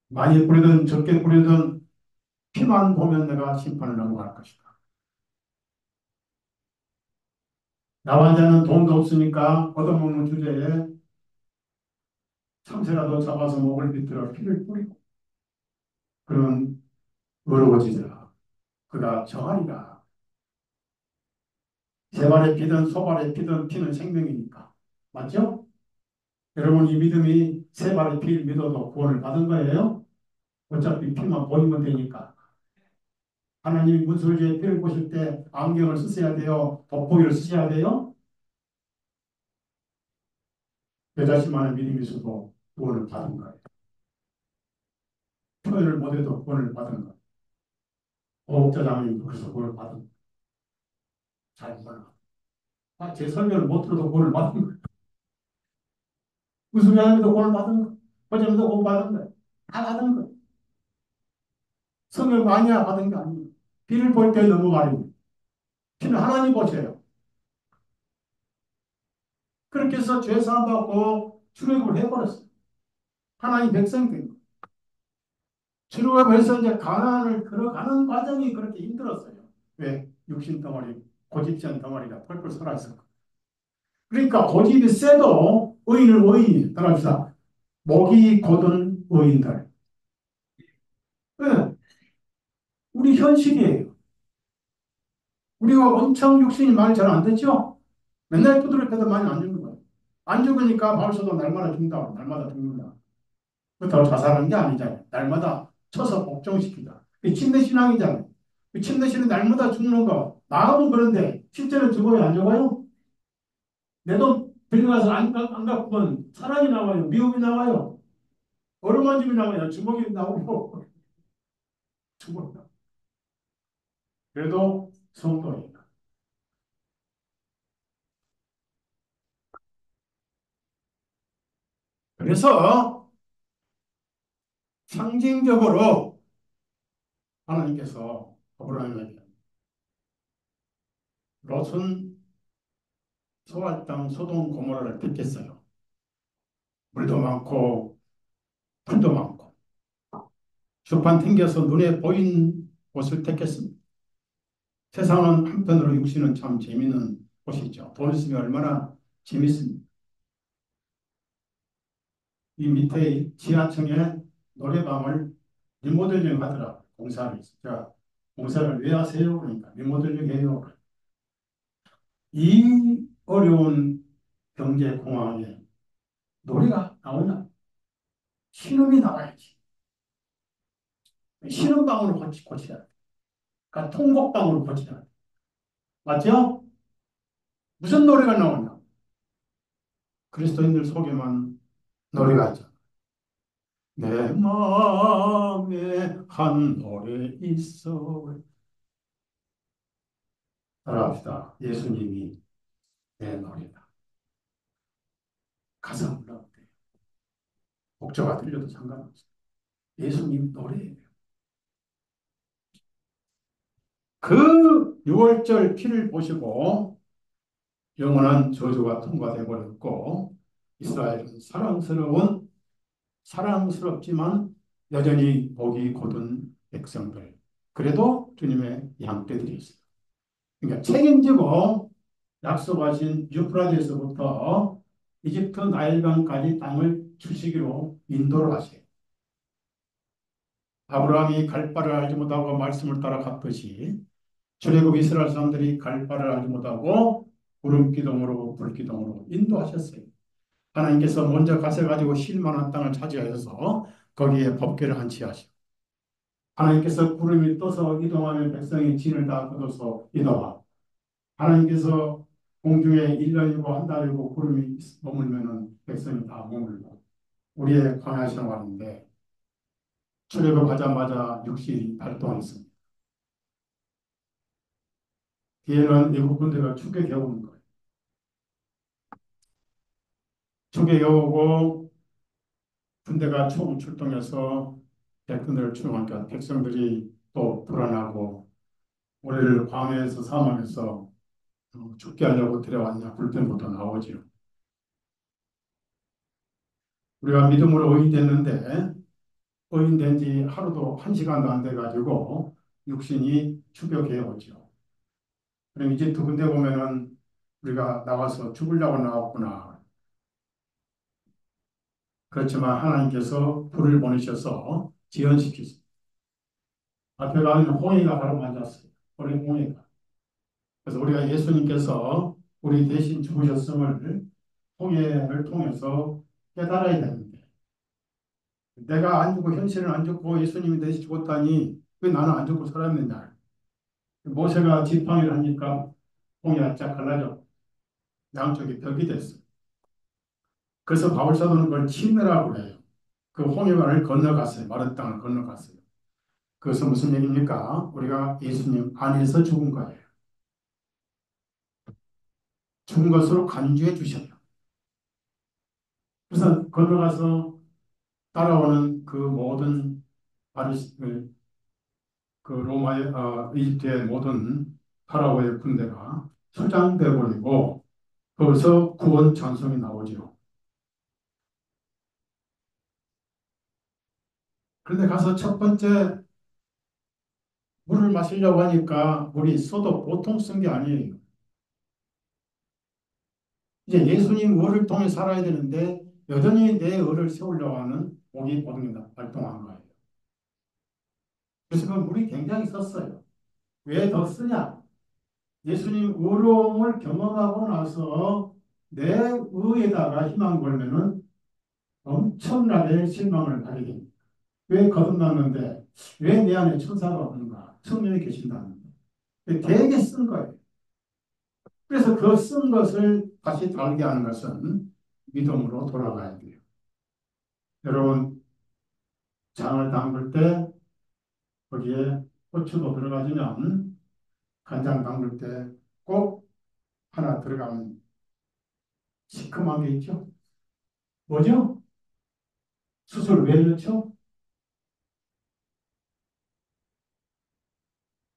많이 뿌리든 적게 뿌리든 피만 보면 내가 심판을 넘어갈 것이다. 나와 자는 돈도 없으니까 얻어먹는 주제에 참새라도 잡아서 목을 비틀어 피를 뿌리고 그런 의로워지리라. 그가 정하리라. 세 발에 피든 소 발에 피든 피는 생명이니까. 맞죠? 여러분 이 믿음이 세 발에 피를 믿어도 구원을 받은 거예요? 어차피 피만 보이면 되니까. 하나님이 문설주에 피를 보실 때 안경을 쓰셔야 돼요? 돋보기를 쓰셔야 돼요? 내 자신만의 믿음이 있어도 구원을 받은 거예요. 표현을 못해도 구원을 받은 거예요. 오옥자장님 그래서 구원을 받은 거예요. 잘 몰라. 제 설교를 못 들어도 구원을 받은 거예요. 무슨 하나님도 구원을 받은 거예요. 어제도 구원 받은 거예요. 다 받은 거예요. 성경 많이 받은 게 아니에요. 피를 볼 때 너무 가리고 피는 하나님 보세요. 그렇게 해서 죄 사함 받고 출애굽을 해버렸어요. 하나님 백성이 된 거예요. 출애굽해서 이제 가나안을 들어가는 과정이 그렇게 힘들었어요. 왜? 육신 덩어리, 고집전 덩어리가 펄펄 솟아있었고. 그러니까 고집이 세도 의인을 의인이 따라합시다. 목이 곧은 의인들. 네, 우리 현실이에요. 우리가 엄청 육신이 많이 잘 안 됐죠? 맨날 두드려펴도 많이 안 죽는 거예요. 안 죽으니까 바울서도 날마다 죽는다. 날마다 죽는다. 그렇다고 자살하는 게 아니잖아요. 날마다 쳐서 복종시키다. 침대 신앙이잖아요. 침대 신앙 날마다 죽는 거. 마음은 그런데 실제로 죽어요? 안 죽어요? 내 돈 들여가서 안 갚으면 사랑이 나와요. 미움이 나와요. 어루만짐이 나와요. 주먹이 나오고. 죽어요. 그래도 성도예요. 그래서 상징적으로 하나님께서 아브라함에게 롯은 소알 땅 소돔 고모라를 택했어요. 물도 많고 풀도 많고 주판 튕겨서 눈에 보인 곳을 택했습니다. 세상은 한편으로 육신은 참 재미있는 곳이죠. 돈 있으면 얼마나 재밌습니까? 이 밑에 지하층에 노래방을 리모델링 하더라. 공사를 해서. 자, 공사를 왜 하세요? 그러니까 리모델링 해요. 이 어려운 경제 공황에 노래가 나오냐? 신음이 나와야지. 신음방으로 고쳐야 돼. 그러니까 통곡방으로 고쳐야 돼. 맞죠? 무슨 노래가 나오냐? 그리스도인들 속에만 노래가 있죠. 내 마음에 한 노래 있어. 따라합시다. 예수님이 내 노래다. 가사 불러도 돼요. 목조가 들려도 상관없어요. 예수님 노래예요. 그 6월절 피를 보시고 영원한 저주가 통과되어 버렸고 이스라엘은 사랑스럽지만 여전히 복이 곧은 백성들. 그래도 주님의 양떼들이었어요. 그러니까 책임지고 약속하신 유프라데스부터 이집트 나일강까지 땅을 주시기로 인도를 하세요. 아브라함이 갈 바를 알지 못하고 말씀을 따라 갔듯이 출애굽 이스라엘 사람들이 갈 바를 알지 못하고 구름 기둥으로 불 기둥으로 인도하셨어요. 하나님께서 먼저 가셔가지고 쉴 만한 땅을 차지하셔서 거기에 법궤를 안치하시고 하나님께서 구름이 떠서 이동하면 백성이 진을 다 끊어서 이동하고 하나님께서 공중에 1년이고 한 달이고 구름이 머물면은 백성이 다 머물고 우리의 광야 생활인데 출애굽하자마자 60일 발동했습니다. 뒤에는 외국 군대가 추격해 오는 거예요. 추격해 오고 군대가 총 출동해서 백군대를 출동하니까 백성들이 또 불안하고 우리를 광야에서 사망해서 죽게 하려고 데려왔냐 불평부터 나오지요. 우리가 믿음으로 의인됐는데 의인된 지 하루도 한 시간도 안 돼가지고 육신이 추격해 오죠. 그럼 이제 두 군데 보면은 우리가 나와서 죽으려고 나왔구나. 그렇지만 하나님께서 불을 보내셔서 지연시키셨어요. 앞에 가면 홍해가 바로 맞았어요. 홍해가. 그래서 우리가 예수님께서 우리 대신 죽으셨음을 홍해를 통해서 깨달아야 되는데 내가 안 죽고 현실은 안 죽고 예수님이 대신 죽었다니 왜 나는 안 죽고 살았느냐. 모세가 지팡이를 하니까 홍해가 쫙 갈라져 양쪽이 벽이 됐어요. 그래서 바울사도는 그걸 침례라고 해요. 그 홍해만을 건너갔어요. 마른 땅을 건너갔어요. 그것은 무슨 얘기입니까? 우리가 예수님 안에서 죽은 거예요. 죽은 것으로 간주해 주셔요. 그래서 건너가서 따라오는 그 모든 그 로마의 이집트의 모든 파라오의 군대가 수장돼 버리고 거기서 구원 찬송이 나오죠. 그런데 가서 첫 번째 물을 마시려고 하니까 물이 써도 보통 쓴 게 아니에요. 이제 예수님 의를 통해 살아야 되는데 여전히 내 의를 세우려고 하는 목이 활동한 거예요. 그래서 그 물이 굉장히 썼어요. 왜 더 쓰냐? 예수님 의로움을 경험하고 나서 내 의에다가 희망 걸면은 엄청나게 실망을 하게 됩니다. 왜 거듭났는데 왜 내 안에 천사가 없는가? 성령이 계신다는데. 되게 쓴 거예요. 그래서 그 쓴 것을 다시 달게 하는 것은 믿음으로 돌아가야 돼요. 여러분, 장을 담글 때 거기에 고추도 들어가지만 간장 담글 때 꼭 하나 들어가면 시큼한 게 있죠. 뭐죠? 수술 왜 넣죠?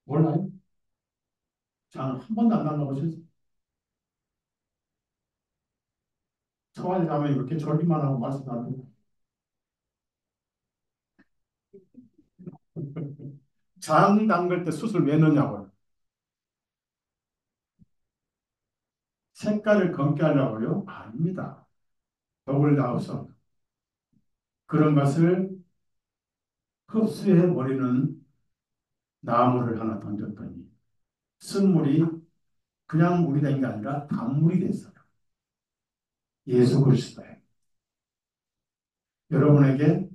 몰라요? 장 한 번도 안 담가보셨어요? 청와대 가면 이렇게 졸기만 하고 말씀 안 듣고. 장 담글 때 수술 왜 넣냐고요? 색깔을 검게 하려고요? 아닙니다. 독을 나와서 그런 것을 흡수해 버리는 나무를 하나 던졌더니 쓴물이 그냥 물이 된 게 아니라 단물이 됐어요. 예수 그리스도에 여러분에게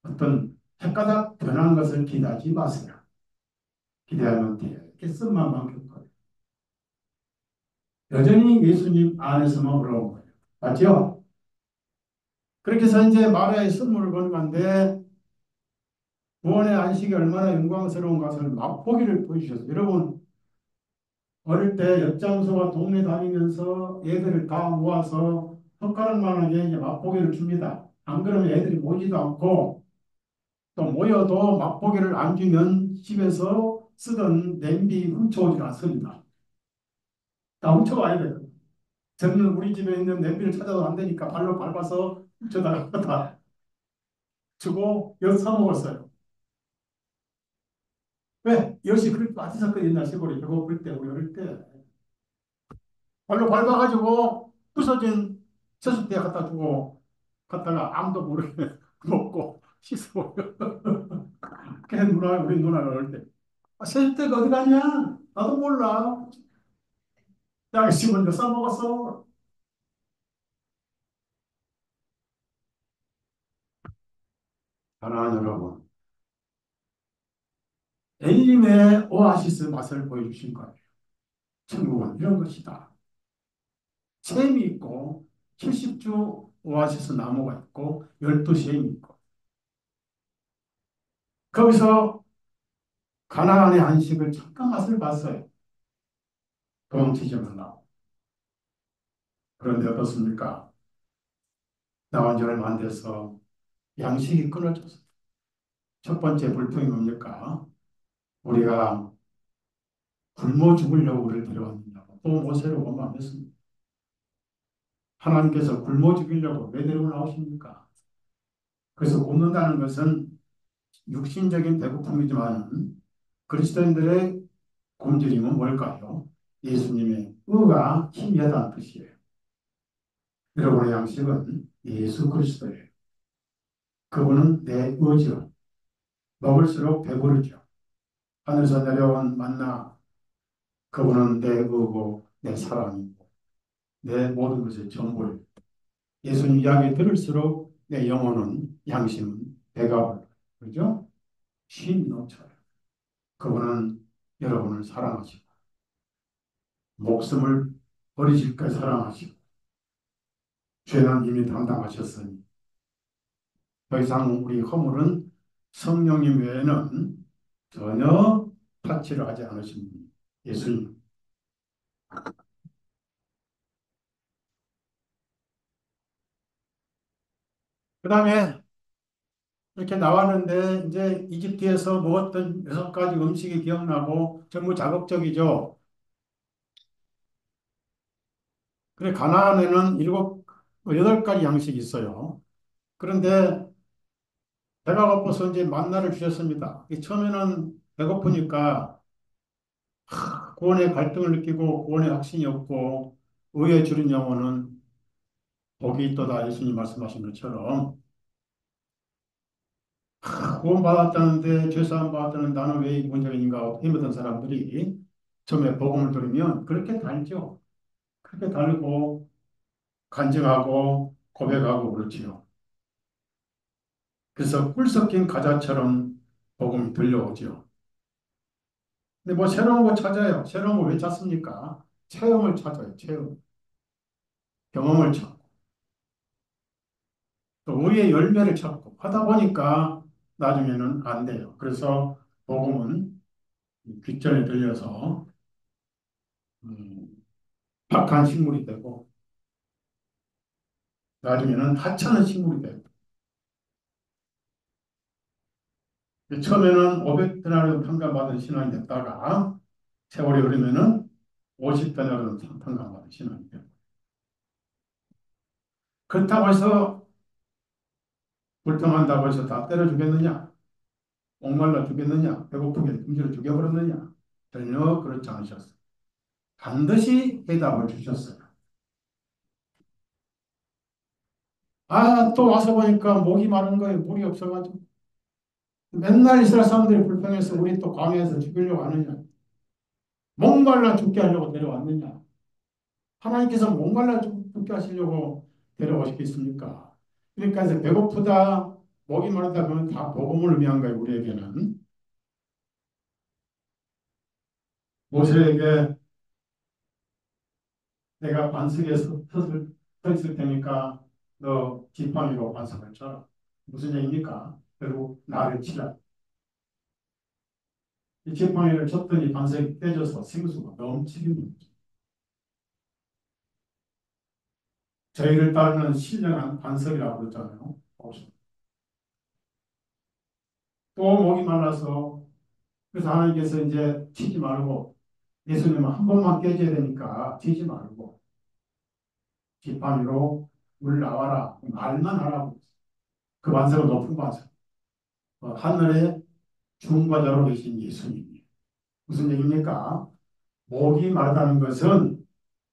어떤 헷가닥 변한 것을 기대하지 마세요. 기대하면 되게 쓴만 많을 거예요. 여전히 예수님 안에서만 올라온 거예요. 맞죠? 그렇게 해서 이제 마리아의 선물을 거는 건데 구원의 안식이 얼마나 영광스러운 것을 맛보기를 보여주셨어요. 여러분 어릴 때 옆장소가 동네 다니면서 애들을 다 모아서 젓가락만하게 이제 맛보기를 줍니다. 안 그러면 애들이 모이지도 않고 또 모여도 맛보기를 안 주면 집에서 쓰던 냄비 훔쳐오지 않습니다. 다 훔쳐와야 돼요. 저는 우리 집에 있는 냄비를 찾아도 안 되니까 발로 밟아서 훔쳐다가 다 주고 엿 사먹었어요. 왜? 엿이 그렇게 맛있었거든요. 옛날 시골에 배고플 때, 우리 어릴 때. 발로 밟아가지고 부서진 세숫대에 갖다 두고 갔다가 아무도 모르게 먹고 씻어. 그래 누나 우리 누나가 어릴 때 세숫대가 어디 갔냐? 나도 몰라. 양씨 먼저 써먹었어. 사랑하는 여러분, 엘림의 오아시스 맛을 보여주신 거예요. 천국은 이런 것이다. 샘이 있고 70주 오아시스 나무가 있고 12샘이 있고 거기서 가나안의 안식을 잠깐 맛을 봤어요. 도망치지 말라고. 그런데 어떻습니까? 나온 지 얼마 안 돼서 양식이 끊어졌어요. 첫 번째 불평이 뭡니까? 우리가 굶어 죽으려고 우리를 데려왔느냐고. 또 모세를 원망했습니다. 하나님께서 굶어 죽이려고 왜 데리고 나오십니까? 그래서 굶는다는 것은 육신적인 배고픔이지만 그리스도인들의 굶주림은 뭘까요? 예수님의 의가 희미하다는 뜻이에요. 여러분의 양식은 예수 그리스도예요. 그분은 내 의죠. 먹을수록 배부르죠. 하늘에서 내려온 만나 그분은 내 의고 내 사랑이고 내 모든 것의 전부예요. 예수님 이야기 들을수록 내 영혼은 양심은 배가 불러요. 그죠? 쉼이 넘쳐요. 그분은 여러분을 사랑하시고 목숨을 버리실까지 사랑하시고 죄는 이미 담당하셨으니 더 이상 우리 허물은 성령님 외에는 전혀 타치를 하지 않으신 분 예수님. 그 다음에 이렇게 나왔는데 이제 이집트에서 먹었던 6가지 음식이 기억나고 전부 자극적이죠. 그래, 가나안에는 여덟 가지 양식이 있어요. 그런데 배가 고파서 이제 만나를 주셨습니다. 처음에는 배고프니까 구원의 갈등을 느끼고 구원의 확신이 없고 의에 주린 영혼은 복이 있도다 예수님 말씀하신 것처럼 구원받았다는데 죄사함 받았다는 나는 왜 이 문제가 있는가 힘든 사람들이 처음에 복음을 들으면 그렇게 달죠. 그렇게 달고 간증하고 고백하고 그렇지요. 그래서 꿀 섞인 과자처럼 복음이 들려오죠. 근데 뭐 새로운 거 찾아요. 새로운 거 왜 찾습니까? 체험을 찾아요. 체험. 경험을 찾고 또 의의 열매를 찾고 하다 보니까 나중에는 안 돼요. 그래서 복음은 귓전에 들려서 음, 박한 식물이 되고 나중에는 하찮은 식물이 되고 처음에는 500데나리온 평가받은 신앙이 됐다가 세월이 흐르면은 50데나리온 평가받은 신앙이 되고 그렇다고 해서 불평한다고 해서 다 때려 주겠느냐? 목말라 죽겠느냐? 배고프게 금지로 죽여버렸느냐? 전혀 그렇지 않으셨어요. 반드시 해답을 주셨어요. 아, 또 와서 보니까 목이 마른 거예요. 물이 없어가지고. 맨날 이스라엘 사람들이 불평해서 우리 또 광야에서 죽이려고 하느냐. 목말라 죽게 하려고 데려왔느냐. 하나님께서 목말라 죽게 하시려고 데려오시겠습니까? 그러니까 이제 배고프다, 목이 마르다 그러면 다 복음을 의미한 거예요. 우리에게는. 모세에게 내가 반석에 서 있을 테니까 너 지팡이로 반석을 쳐라. 무슨 얘기입니까? 결국 나를 치라. 이 지팡이를 쳤더니 반석이 깨져서 생수가 넘치는 거죠. 저희를 따르는 신령한 반석이라고 그러잖아요. 또 목이 말라서 그래서 하나님께서 이제 치지 말고 예수님은 한 번만 깨져야 되니까 치지 말고 지팡이로 물 나와라 말만 하라고 그 반석은 높은 반석 하늘에 중보자로 계신 예수님 무슨 얘기입니까? 목이 마르다는 것은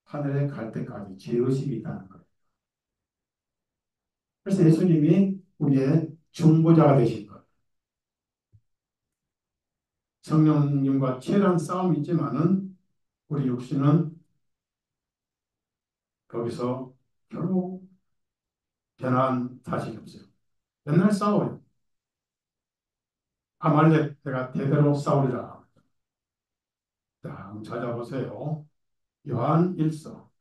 하늘에 갈 때까지 죄의식이 있다는 거예요. 그래서 예수님이 우리의 중보자가 되신 것. 성령님과 치열한 싸움이 있지만은 우리 육신은 거기서 결국 변한 사실이 없어요. 맨날 싸워요. 아말렉 내가 대대로 싸우리라. 자, 한번 찾아보세요. 요한 1서.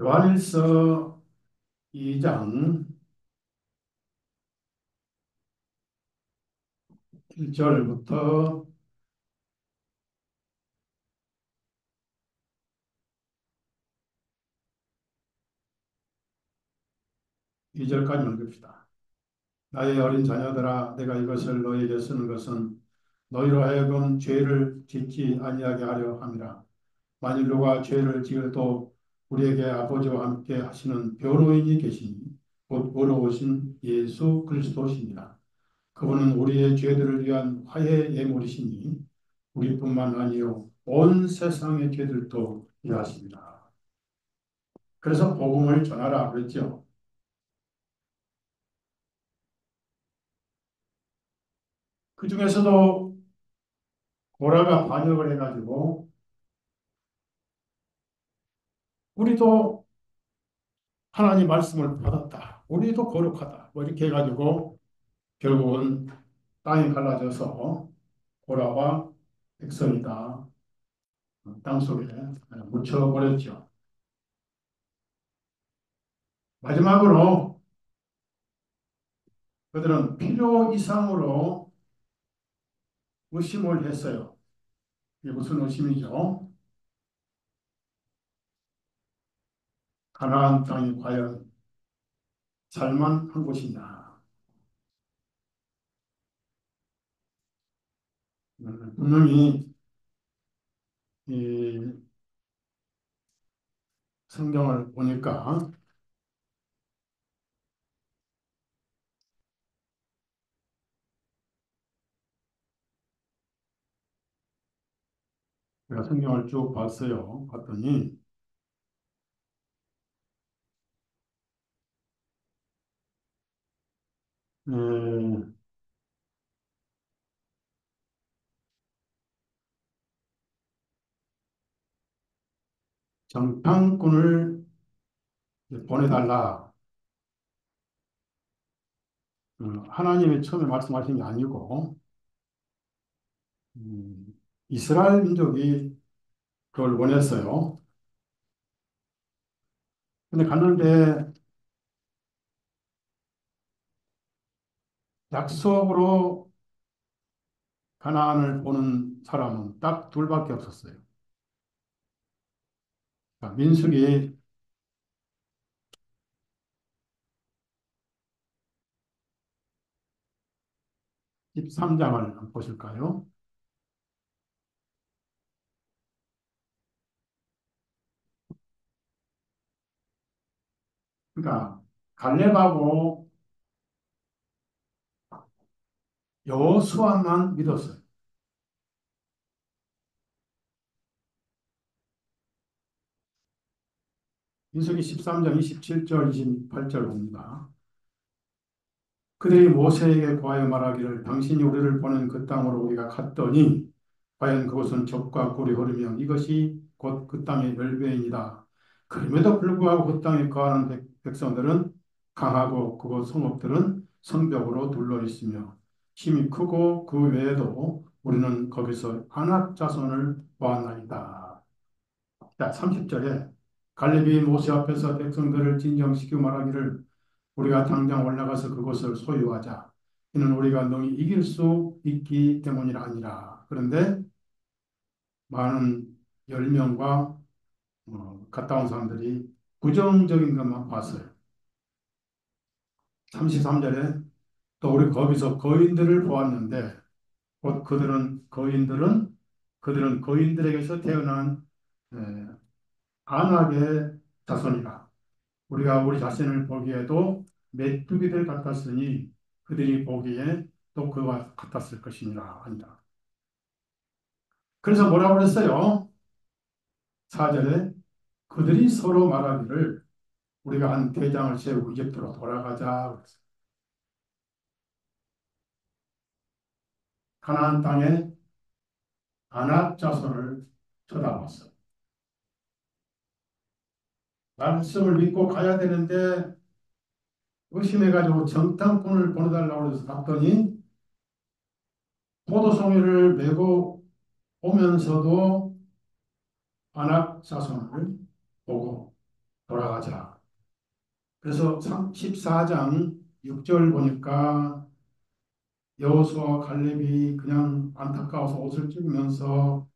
요한 1서 2장 1절부터 2절까지 읽읍시다. 나의 어린 자녀들아 내가 이것을 너에게 쓰는 것은 너희로 하여금 죄를 짓지 아니하게 하려 함이라. 만일 누가 죄를 지어도 우리에게 아버지와 함께 하시는 변호인이 계시니 곧 의로우신 예수 그리스도시니라. 그분은 우리의 죄들을 위한 화해 예물이시니 우리뿐만 아니요 온 세상의 죄들도 위하십니다. 그래서 복음을 전하라 그랬죠. 그 중에서도 고라가 반역을 해가지고 우리도 하나님 말씀을 받았다. 우리도 거룩하다. 뭐 이렇게 해가지고 결국은 땅이 갈라져서 고라와 백성이 다 땅속에 묻혀버렸죠. 마지막으로 그들은 필요 이상으로 의심을 했어요. 이게 무슨 의심이죠? 가나안 땅이 과연 살만한 곳이냐? 분명히 이 성경을 보니까 제가 성경을 쭉 봤어요. 봤더니 에, 정탐꾼을 보내달라. 하나님이 처음에 말씀하신 게 아니고 음, 이스라엘 민족이 그걸 원했어요. 근데 갔는데 약속으로 가나안을 보는 사람은 딱 둘밖에 없었어요. 그러니까 민수기 13장을 보실까요? 그러니까 갈렙하고 여호수아만 믿었어요. 민수기 13장 27절 28절 봅니다. 그들이 모세에게 구하여 말하기를 당신이 우리를 보낸 그 땅으로 우리가 갔더니 과연 그곳은 젖과 꿀이 흐르며 이것이 곧 그 땅의 멸배인이다. 그럼에도 불구하고 그 땅에 거하는 백성들은 강하고 그곳 성읍들은 성벽으로 둘러 있으며 힘이 크고 그 외에도 우리는 거기서 안악 자손을 보았나이다. 자, 30절에 갈렙이 모세 앞에서 백성들을 진정시키고 말하기를 우리가 당장 올라가서 그곳을 소유하자. 이는 우리가 능히 이길 수 있기 때문이 아니라. 그런데 많은 10명과 갔다 온 사람들이 부정적인 것만 봤어요. 33절에 또 우리 거기서 거인들을 보았는데 곧 그들은 거인들에게서 태어난 에, 안악의 자손이라. 우리가 우리 자신을 보기에도 메뚜기들 같았으니 그들이 보기에 또 그와 같았을 것이니라 한다. 그래서 뭐라고 그랬어요? 4절에 그들이 서로 말하기를 우리가 한 대장을 세우고 이집트로 돌아가자 그랬어요. 가나안 땅에 아낙 자손을 쳐다봤어. 말씀을 믿고 가야 되는데 의심해가지고 정탐꾼을 보내달라고 해서 갔더니 포도송이를 메고 오면서도 아낙 자손을 보고 돌아가자. 그래서 14장 6절 보니까 여호수아와 갈렙이 그냥 안타까워서 옷을 찢으면서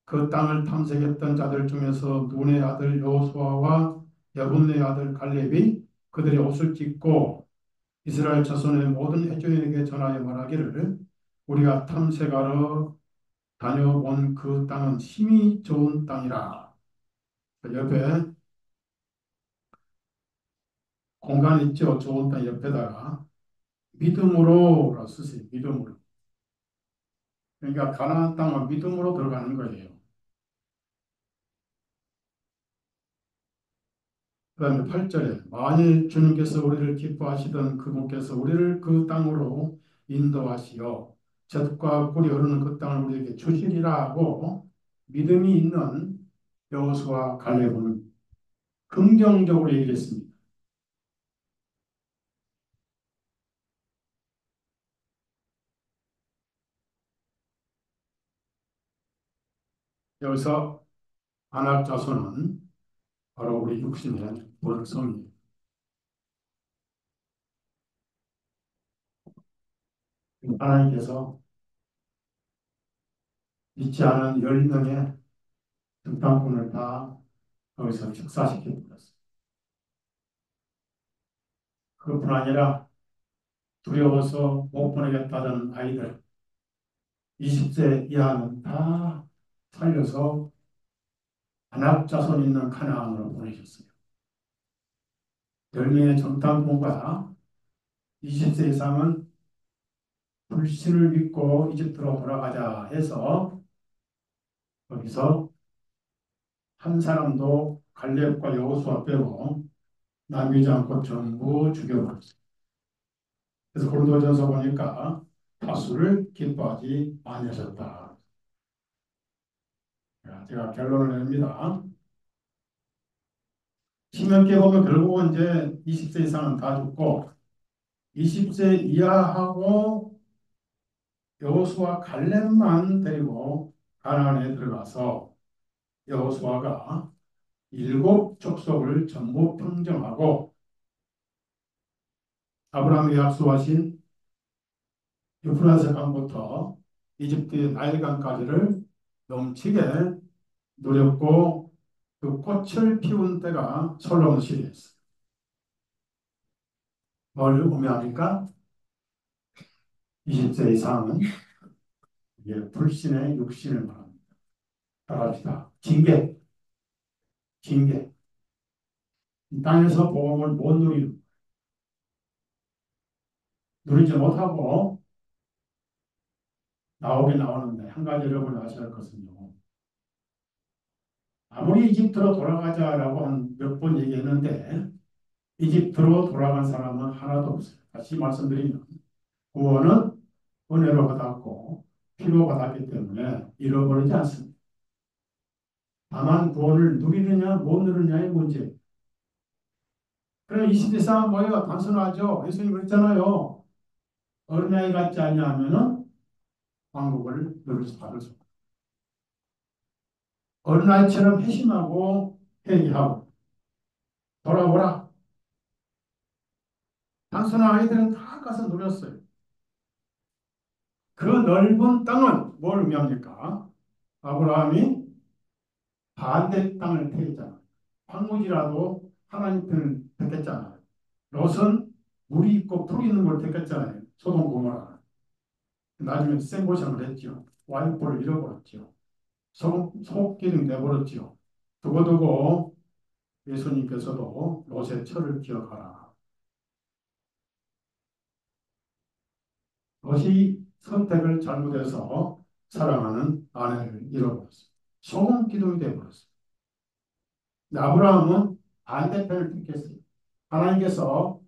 그 땅을 탐색했던 자들 중에서 눈의 아들 여호수아와 여분의 아들 갈렙이 그들의 옷을 찢고 이스라엘 자손의 모든 회중에게 전하여 말하기를 우리가 탐색하러 다녀온 그 땅은 힘이 좋은 땅이라. 그 옆에 공간 있죠. 좋은 땅 옆에다가 믿음으로 쓰세요. 믿음으로. 그러니까 가나안 땅은 믿음으로 들어가는 거예요. 그다음에 8절에 만일 주님께서 우리를 기뻐하시던 그분께서 우리를 그 땅으로 인도하시어 젖과 꿀이 흐르는 그 땅을 우리에게 주시리라 하고 믿음이 있는 여호수아 갈렙은 긍정적으로 얘기했습니다. 여기서 아낙 자손은 바로 우리 육신의 본성이 하나님께서 믿지 않은 10명의 등단꾼을 다 거기서 직사시켜 버렸어요. 그뿐 아니라 두려워서 못 보내겠다는 아이들 20세 이하는 다 살려서 안압 자손 있는 가나안으로 보내셨어요. 10명의 정탐꾼과 20세 이상은 불신을 믿고 이집트로 돌아가자 해서 거기서 한 사람도 갈렙과 여호수아 빼고 남기지 않고 전부 죽여버렸어요. 그래서 고린도전서 보니까 다수를 기뻐하지 아니하셨다. 제가 결론을 냅니다. 신명기에 보면 결국은 이제 20세 이상은 다 죽고 20세 이하하고 여호수아 갈렙만 데리고 가나안에 들어가서 여호수아가 일곱 족속을 전부 평정하고 아브라함이 약속하신 유프라tes 강부터 이집트의 나일강까지를 넘치게 누렸고 그 꽃을 피운 때가 솔로몬 시대였어요. 뭘 의미합니까? 20세 이상은 이게 불신의 육신을 말합니다. 따라합시다. 징계, 징계. 이 땅에서 복음을 못 누리지 못하고 나오긴 나오는데 한 가지 여러분이 아셔야 할 것은요. 아무리 이집트로 돌아가자라고 한 몇 번 얘기했는데 이집트로 돌아간 사람은 하나도 없어요. 다시 말씀드리면 구원은 은혜로 받았고 피로 받았기 때문에 잃어버리지 않습니다. 다만 구원을 누리느냐 못 누리느냐의 문제. 그래 20대 뭐예요? 단순하죠. 예수님 그랬잖아요. 어린아이 같지 않냐면은 왕국을 누릴 수 받을 수 없다. 어린아이처럼 회심하고 회개하고 돌아오라. 단순한 아이들은 다 가서 누렸어요. 그 넓은 땅은 뭘 의미합니까? 아브라함이 반대 땅을 택했잖아요. 황무지라도 하나님 편을 택했잖아요. 롯은 물이 있고 풀이 있는 걸 택했잖아요. 소돔 고모라. 나중에 생고생을 했죠. 와이프를 잃어버렸죠. 속기능 내버렸죠. 두고두고 예수님께서도 롯의 철을 기억하라. 롯이 선택을 잘못해서 사랑하는 아내를 잃어버렸어요. 소금 기둥이 되어버렸어요. 아브라함은 반대편을 택했어요. 하나님께서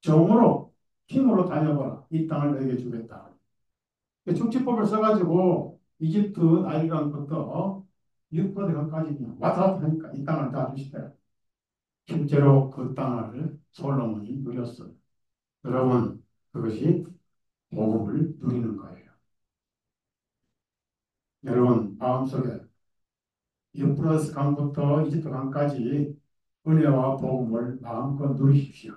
정으로 힘으로 다녀보라. 이 땅을 너에게 주겠다. 축지법을 써가지고 이집트 나일강부터 유프라데강까지 그냥 왔다 갔다 하니까 이 땅을 다 주시더라. 실제로 그 땅을 솔로몬이 누렸어요. 여러분 그것이 복음을 누리는 거예요. 여러분 마음속에 유프라tes 강부터 이집트 강까지 은혜와 복음을 마음껏 누리십시오.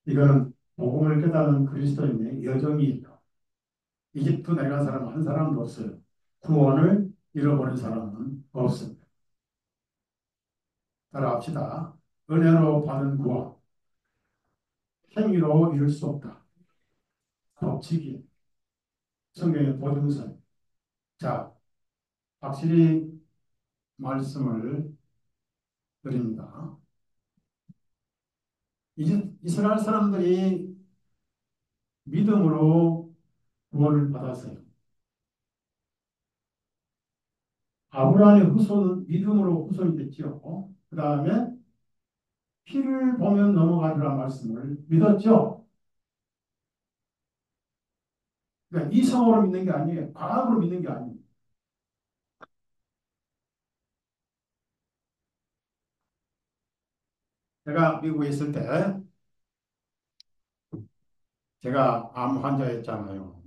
이거는 복음을 깨닫는 그리스도인의 여정이에요. 이집트 내간 사람 한 사람도 없어요. 구원을 잃어버린 사람은 없습니다. 따라합시다. 은혜로 받은 구원, 행위로 이룰 수 없다. 법칙이 성경의 보증선. 자, 확실히 말씀을 드립니다. 이스라엘 사람들이 믿음으로 구원을 받았어요. 아브라함의 후손은 믿음으로 후손이 됐죠. 그 다음에 피를 보면 넘어가리라 말씀을 믿었죠. 그러니까 이성으로 믿는 게 아니에요. 과학으로 믿는 게 아니에요. 제가 미국에 있을 때 제가 암 환자였잖아요.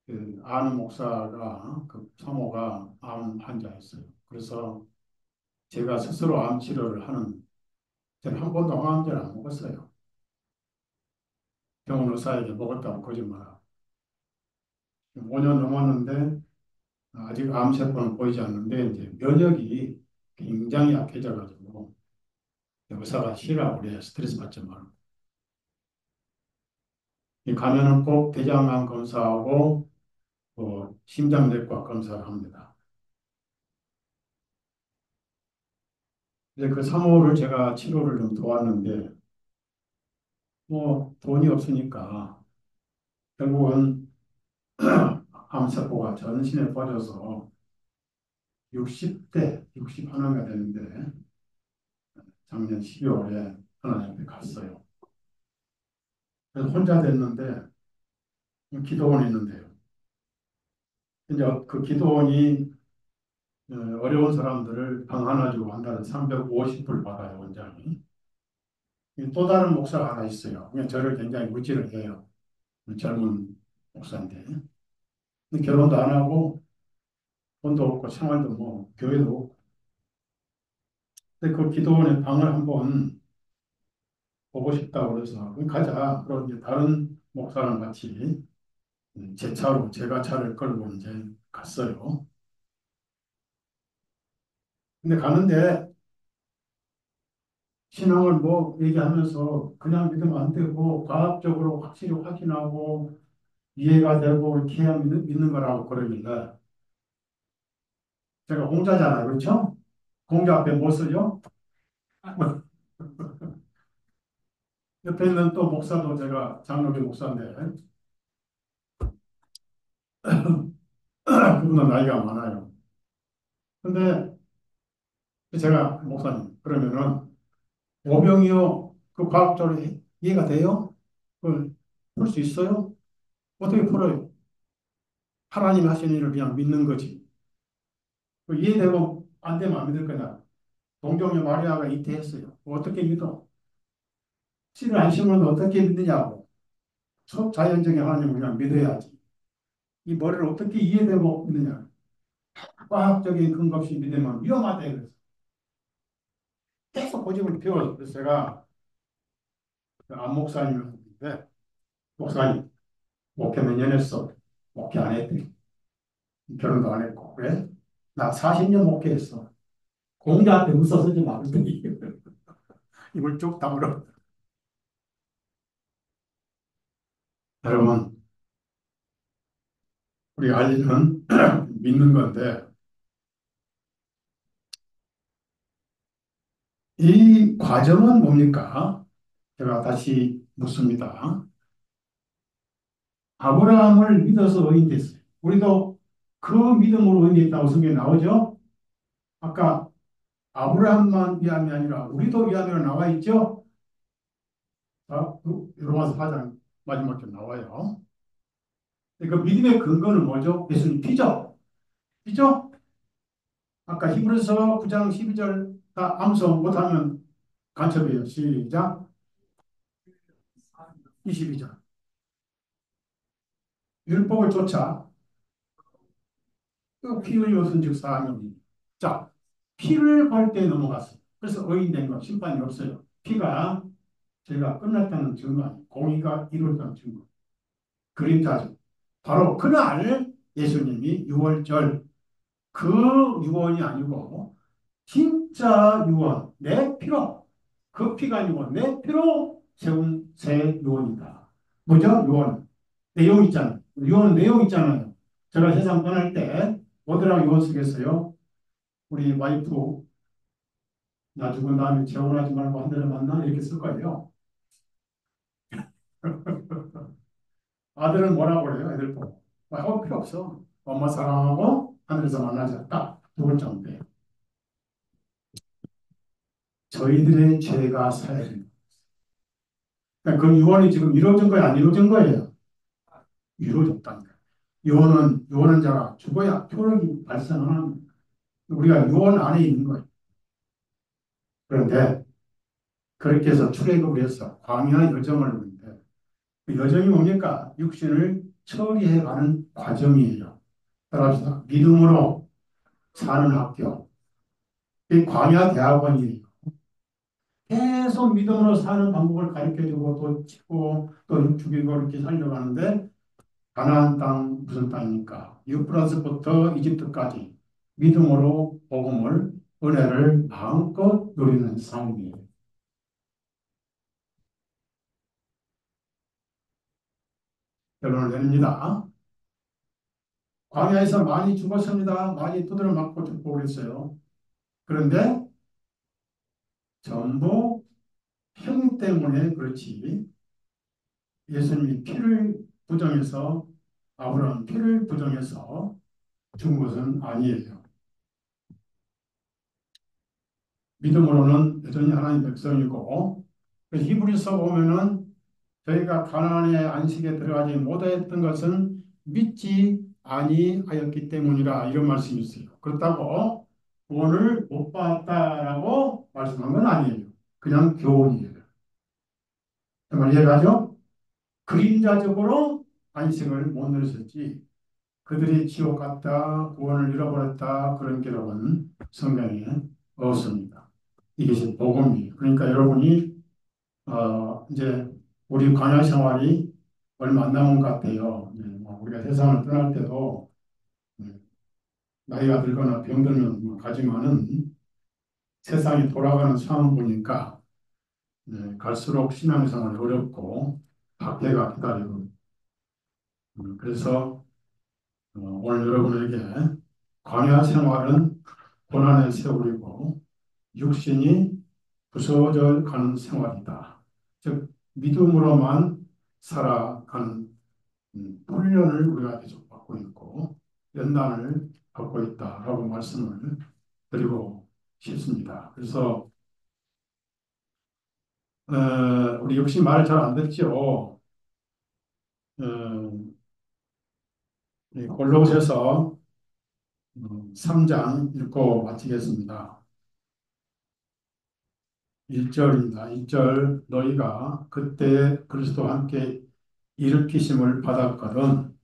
그 아는 목사가 그 사모가 암 환자였어요. 그래서 제가 스스로 암 치료를 하는 저는 한 번도 항암제를 안 먹었어요. 병원 의사에게 먹었다고 거짓말하고 5년 넘었는데 아직 암세포는 보이지 않는데 이제 면역이 굉장히 약해져 가지고 의사가 쉬라고 그래요. 스트레스 받지 말고. 이 가면은 꼭 대장암 검사하고 심장내과 검사를 합니다. 이제 그 3호를 제가 치료를 좀 도왔는데 뭐 돈이 없으니까 결국은 암세포가 전신에 퍼져서 60대, 61회가 되는데 작년 12월에 하나님 앞에 갔어요. 그래서 혼자 됐는데 기도원에 있는데요. 이제 그 기도원이 어려운 사람들을 방 하나 주고 한 달에 350불 받아요, 원장이. 또 다른 목사가 하나 있어요. 그냥 저를 굉장히 무지를 해요. 젊은 목사인데. 근데 결혼도 안 하고 돈도 없고 생활도 뭐 교회도 없고. 근데 그 기도원의 방을 한번 보고 싶다고 그래서 그럼 가자. 그럼 이제 다른 목사랑 같이 제 차로 제가 차를 끌고 이제 갔어요. 근데 가는데 신앙을 뭐 얘기하면서 그냥 믿으면 안 되고 과학적으로 확실히 확인하고 이해가 되고 이렇게 해야 믿는 거라고 그러길래 제가 공자잖아요. 그렇죠? 공자 앞에 못 쓰죠? 옆에 있는 또 목사도 제가 장로교 목사인데 그분은 나이가 많아요. 근데 제가 목사님 그러면은 오병이어 그 과학적으로 이해가 돼요? 그걸 풀 수 있어요? 어떻게 풀어요? 하나님이 하신 일을 그냥 믿는 거지. 그 이해되고 안 되면 안 믿을 거냐. 동정녀 마리아가 잉태했어요. 어떻게 믿어? 씨를 안 심으면 어떻게 믿느냐고. 자연적인 하나님을 그냥 믿어야지. 이 머리를 어떻게 이해되고 믿느냐. 과학적인 근거 없이 믿으면 위험하다. 그래서 계속 고집을 피워서 그래서 제가 안 목사님이었는데 목사님 목회 몇 년 했어? 목회 안 했대. 결혼도 안 했고 왜? 나 40년 목회했어. 공자한테 웃어 쓰지 마. 그랬더니 입을 쭉 다물어. 여러분 우리 알리는 믿는 건데 이 과정은 뭡니까? 제가 다시 묻습니다. 아브라함을 믿어서 의인됐어요. 우리도 그 믿음으로 의인됐다고 성경에 나오죠? 아까 아브라함만 위함이 아니라 우리도 위함이라 나와 있죠? 자, 로마서 4장 마지막 좀 나와요. 그 믿음의 근거는 뭐죠? 예수님 피죠? 피죠? 아까 히브리서 9장 12절 다 암송 못하면 간첩이에요. 시작. 22절. 율법을 쫓아 피 흘렸은 즉 사함이니. 자, 피를 벌 때 넘어갔어요. 그래서 의인된 거 심판이 없어요. 피가 저희가 끝났다는 증거 아니에요. 공의가 이루어졌다는 증거. 그림자죠. 바로 그날 예수님이 유월절 그 유언이 아니고 진짜 유언 내 피로 그 피가 아니고 내 피로 세운 새 유언이다. 뭐죠? 유언 내용 있잖아요. 유언 내용 있잖아요. 제가 세상 떠날 때 뭐더라고 유언 쓰겠어요? 우리 와이프 나 죽은 다음에 재혼하지 말고 한 달에 만나 이렇게 쓸 거예요. 아들은 뭐라고 그래요? 애들 보고 할 필요 없어. 엄마 사랑하고 하늘에서 만나자. 딱 두 글자인데 저희들의 죄가 사해진 그러니까 그 유언이 지금 이루어진 거야, 안 이루어진 거예요? 이루어졌다는 거예요. 유언은 자가 죽어야 효력이 발생하는 우리가 유언 안에 있는 거예요. 그런데 그렇게 해서 출애굽을 해서 광야 여정을 하는데 그 여정이 뭡니까? 육신을 처리해가는 과정이에요. 따라서 믿음으로 사는 학교. 이 광야 대학원이에요. 계속 믿음으로 사는 방법을 가르쳐주고 또 치고 또 죽이고 이렇게 살려가는데 가나안 땅 무슨 땅입니까? 유프라스부터 이집트까지 믿음으로 복음을 은혜를 마음껏 누리는 삶이에요. 결론을 내립니다. 광야에서 많이 죽었습니다. 많이 두드려 맞고 죽고 그랬어요. 그런데 전부 형 때문에 그렇지 예수님이 피를 부정해서 아브라함 피를 부정해서 죽은 것은 아니에요. 믿음으로는 여전히 하나님 백성이고 그래서 히브리서 보면은 저희가 가나안의 안식에 들어가지 못했던 것은 믿지 아니하였기 때문이라 이런 말씀이 있어요. 그렇다고 구원을 못 받았다라고 말씀한 건 아니에요. 그냥 교훈이에요. 정말 이해가죠? 그림자적으로 안식을 못 누렸었지 그들이 지옥 갔다 구원을 잃어버렸다 그런 기록은 성경에 없습니다. 이것이 복음이에요. 그러니까 여러분이 이제 우리 관야 생활이 얼마 안 남은 것 같아요. 뭐 우리가 세상을 떠날 때도 나이가 들거나 병들면 뭐 가지만은 세상이 돌아가는 상황 보니까 갈수록 신앙생활이 어렵고 박해가 기다리고 그래서 오늘 여러분에게 광야 생활은 고난의 세월이고 육신이 부서져 가는 생활이다. 즉 믿음으로만 살아가는 훈련을 우리가 계속 받고 있고 연단을 받고 있다라고 말씀을 드리고 싶습니다. 그래서 우리 역시 말을 잘 안 듣죠. 어, 이 골로새서 3장 읽고 마치겠습니다. 1절입니다. 1절 너희가 그때 그리스도와 함께 일으키심을 받았거든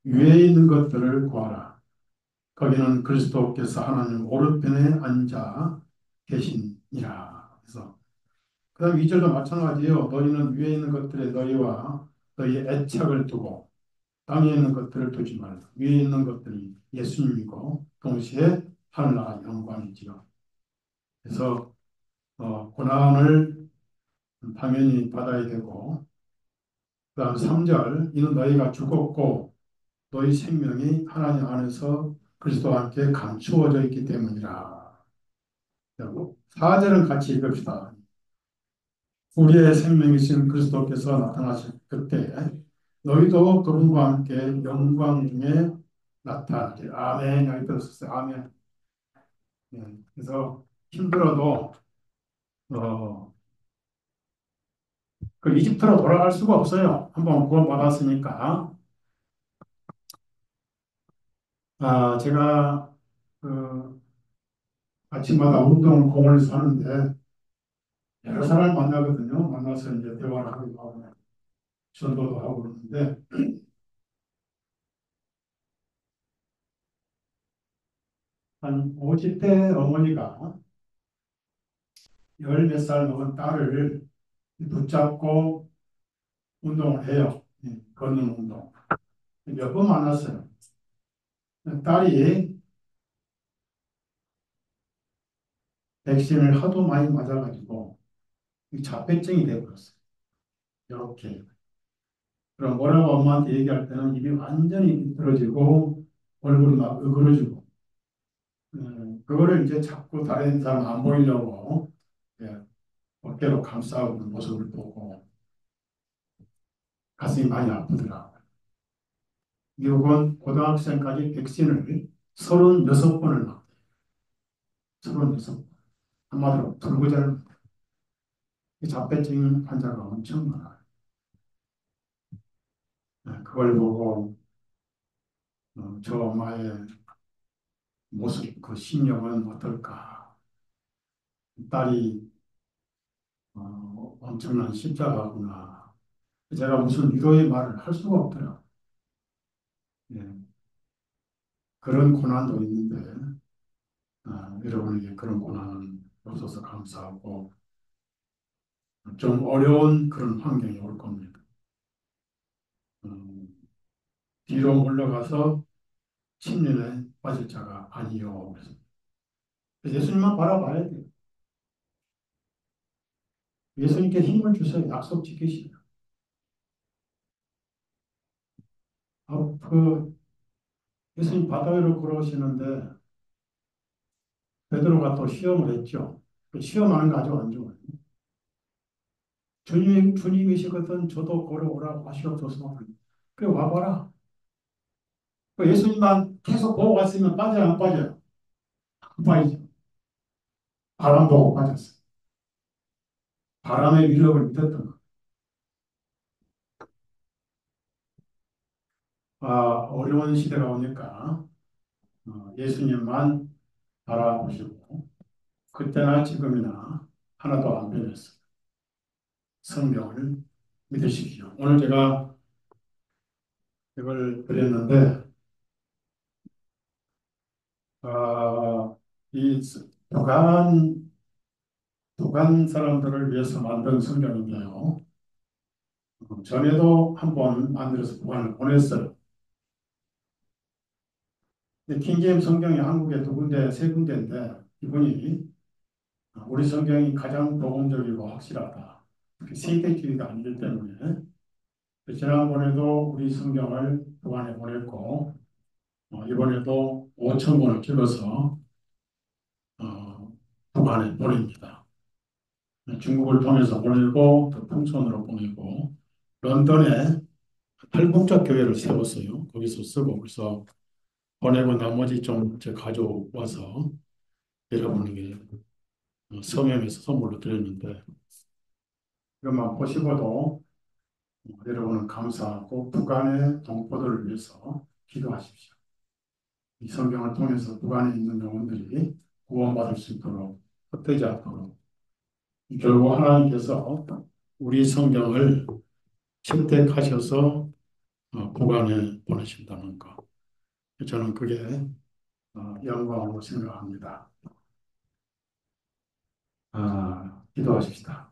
위에 있는 것들을 구하라. 거기는 그리스도께서 하나님 오른편에 앉아 계시니라. 그래서 그다음 2절도 마찬가지예요. 너희는 위에 있는 것들에 너희와 너희의 애착을 두고 땅에 있는 것들을 두지 말라. 위에 있는 것들이 예수님이고 동시에 하늘나라 영광이지요. 그래서 고난을 당연히 받아야 되고 그다음 3절 이는 너희가 죽었고 너희 생명이 하나님 안에서 그리스도와 함께 감추어져 있기 때문이라. 그리고 4절은 같이 읽읍시다. 우리의 생명이신 그리스도께서 나타나실 그때 너희도 그분과 함께 영광 중에 나타나리. 아멘. 여기 들었어요. 아멘. 그래서 힘들어도 어, 그 이집트로 돌아갈 수가 없어요. 한번 구원받았으니까. 제가 그 아침마다 운동 공원에서 하는데 여러 사람 만나거든요. 만나서 이제 대화를 하기도 하고 전도도 하고 그러는데 한 50대 어머니가 열 몇 살 먹은 딸을 붙잡고 운동을 해요. 걷는 운동. 몇 번 만났어요. 딸이 백신을 하도 많이 맞아가지고 자폐증이 돼버렸어요. 이렇게. 그럼 뭐라고 엄마한테 얘기할 때는 입이 완전히 비틀어지고 얼굴이 막 으그러지고 그거를 이제 자꾸 다른 사람 안 보이려고 예, 어깨로 감싸고 있는 모습을 보고 가슴이 많이 아프더라고요. 미국은 고등학생까지 백신을 36번을 맞대요. 36번. 한마디로 불구제를 자폐증 환자가 엄청 많아요. 그걸 보고 저 엄마의 모습, 그 심령은 어떨까. 딸이 엄청난 십자가구나. 제가 무슨 위로의 말을 할 수가 없더라고요. 예, 그런 고난도 있는데 여러분에게 그런 고난은 없어서 감사하고 좀 어려운 그런 환경이 올 겁니다. 음, 뒤로 물러가서 침륜에 빠질 자가 아니요. 그래서 예수님만 바라봐야 돼요. 예수님께 힘을 주세요. 약속 지키시고. 그 예수님 바다 위로 걸어오시는데 베드로가 또 시험을 했죠. 그 시험하는 거 아주 안 좋아요. 주님이시거든 저도 걸어오라고 하시옵소서. 그래 와봐라. 그 예수님만 계속 보고 갔으면 빠져요, 안 빠져요? 안 빠지죠. 바람 보고 빠졌어요. 바람의 위력을 믿었던 거. 어려운 시대가 오니까 예수님만 바라보시고 그때나 지금이나 하나도 안 변했어요. 성경을 믿으십시오. 오늘 제가 이걸 드렸는데 이 북한 사람들을 위해서 만든 성경인데요. 전에도 한번 만들어서 북한을 보냈어요. 근데 킹제임 성경이 한국에 두 군데, 세 군데인데 이분이 우리 성경이 가장 복음적이고 확실하다. 세계주의가 아니기 때문에 지난번에도 우리 성경을 북한에 보냈고 이번에도 5천 권을 찍어서 북한에 보냅니다. 중국을 통해서 보내고 또 풍천으로 보내고 런던에 탈북자 교회를 세웠어요. 거기서 쓰고 그래서 보내고 나머지 좀 가져와서 여러분에게 서명해서 선물로 드렸는데 이것만 보시고도 여러분은 감사하고 북한의 동포들을 위해서 기도하십시오. 이 성경을 통해서 북한에 있는 영혼들이 구원받을 수 있도록 헛되지 않도록 결국 하나님께서 우리 성경을 채택하셔서 북한에 보내신다는 것. 저는 그게 영광으로 생각합니다. 기도하십시다.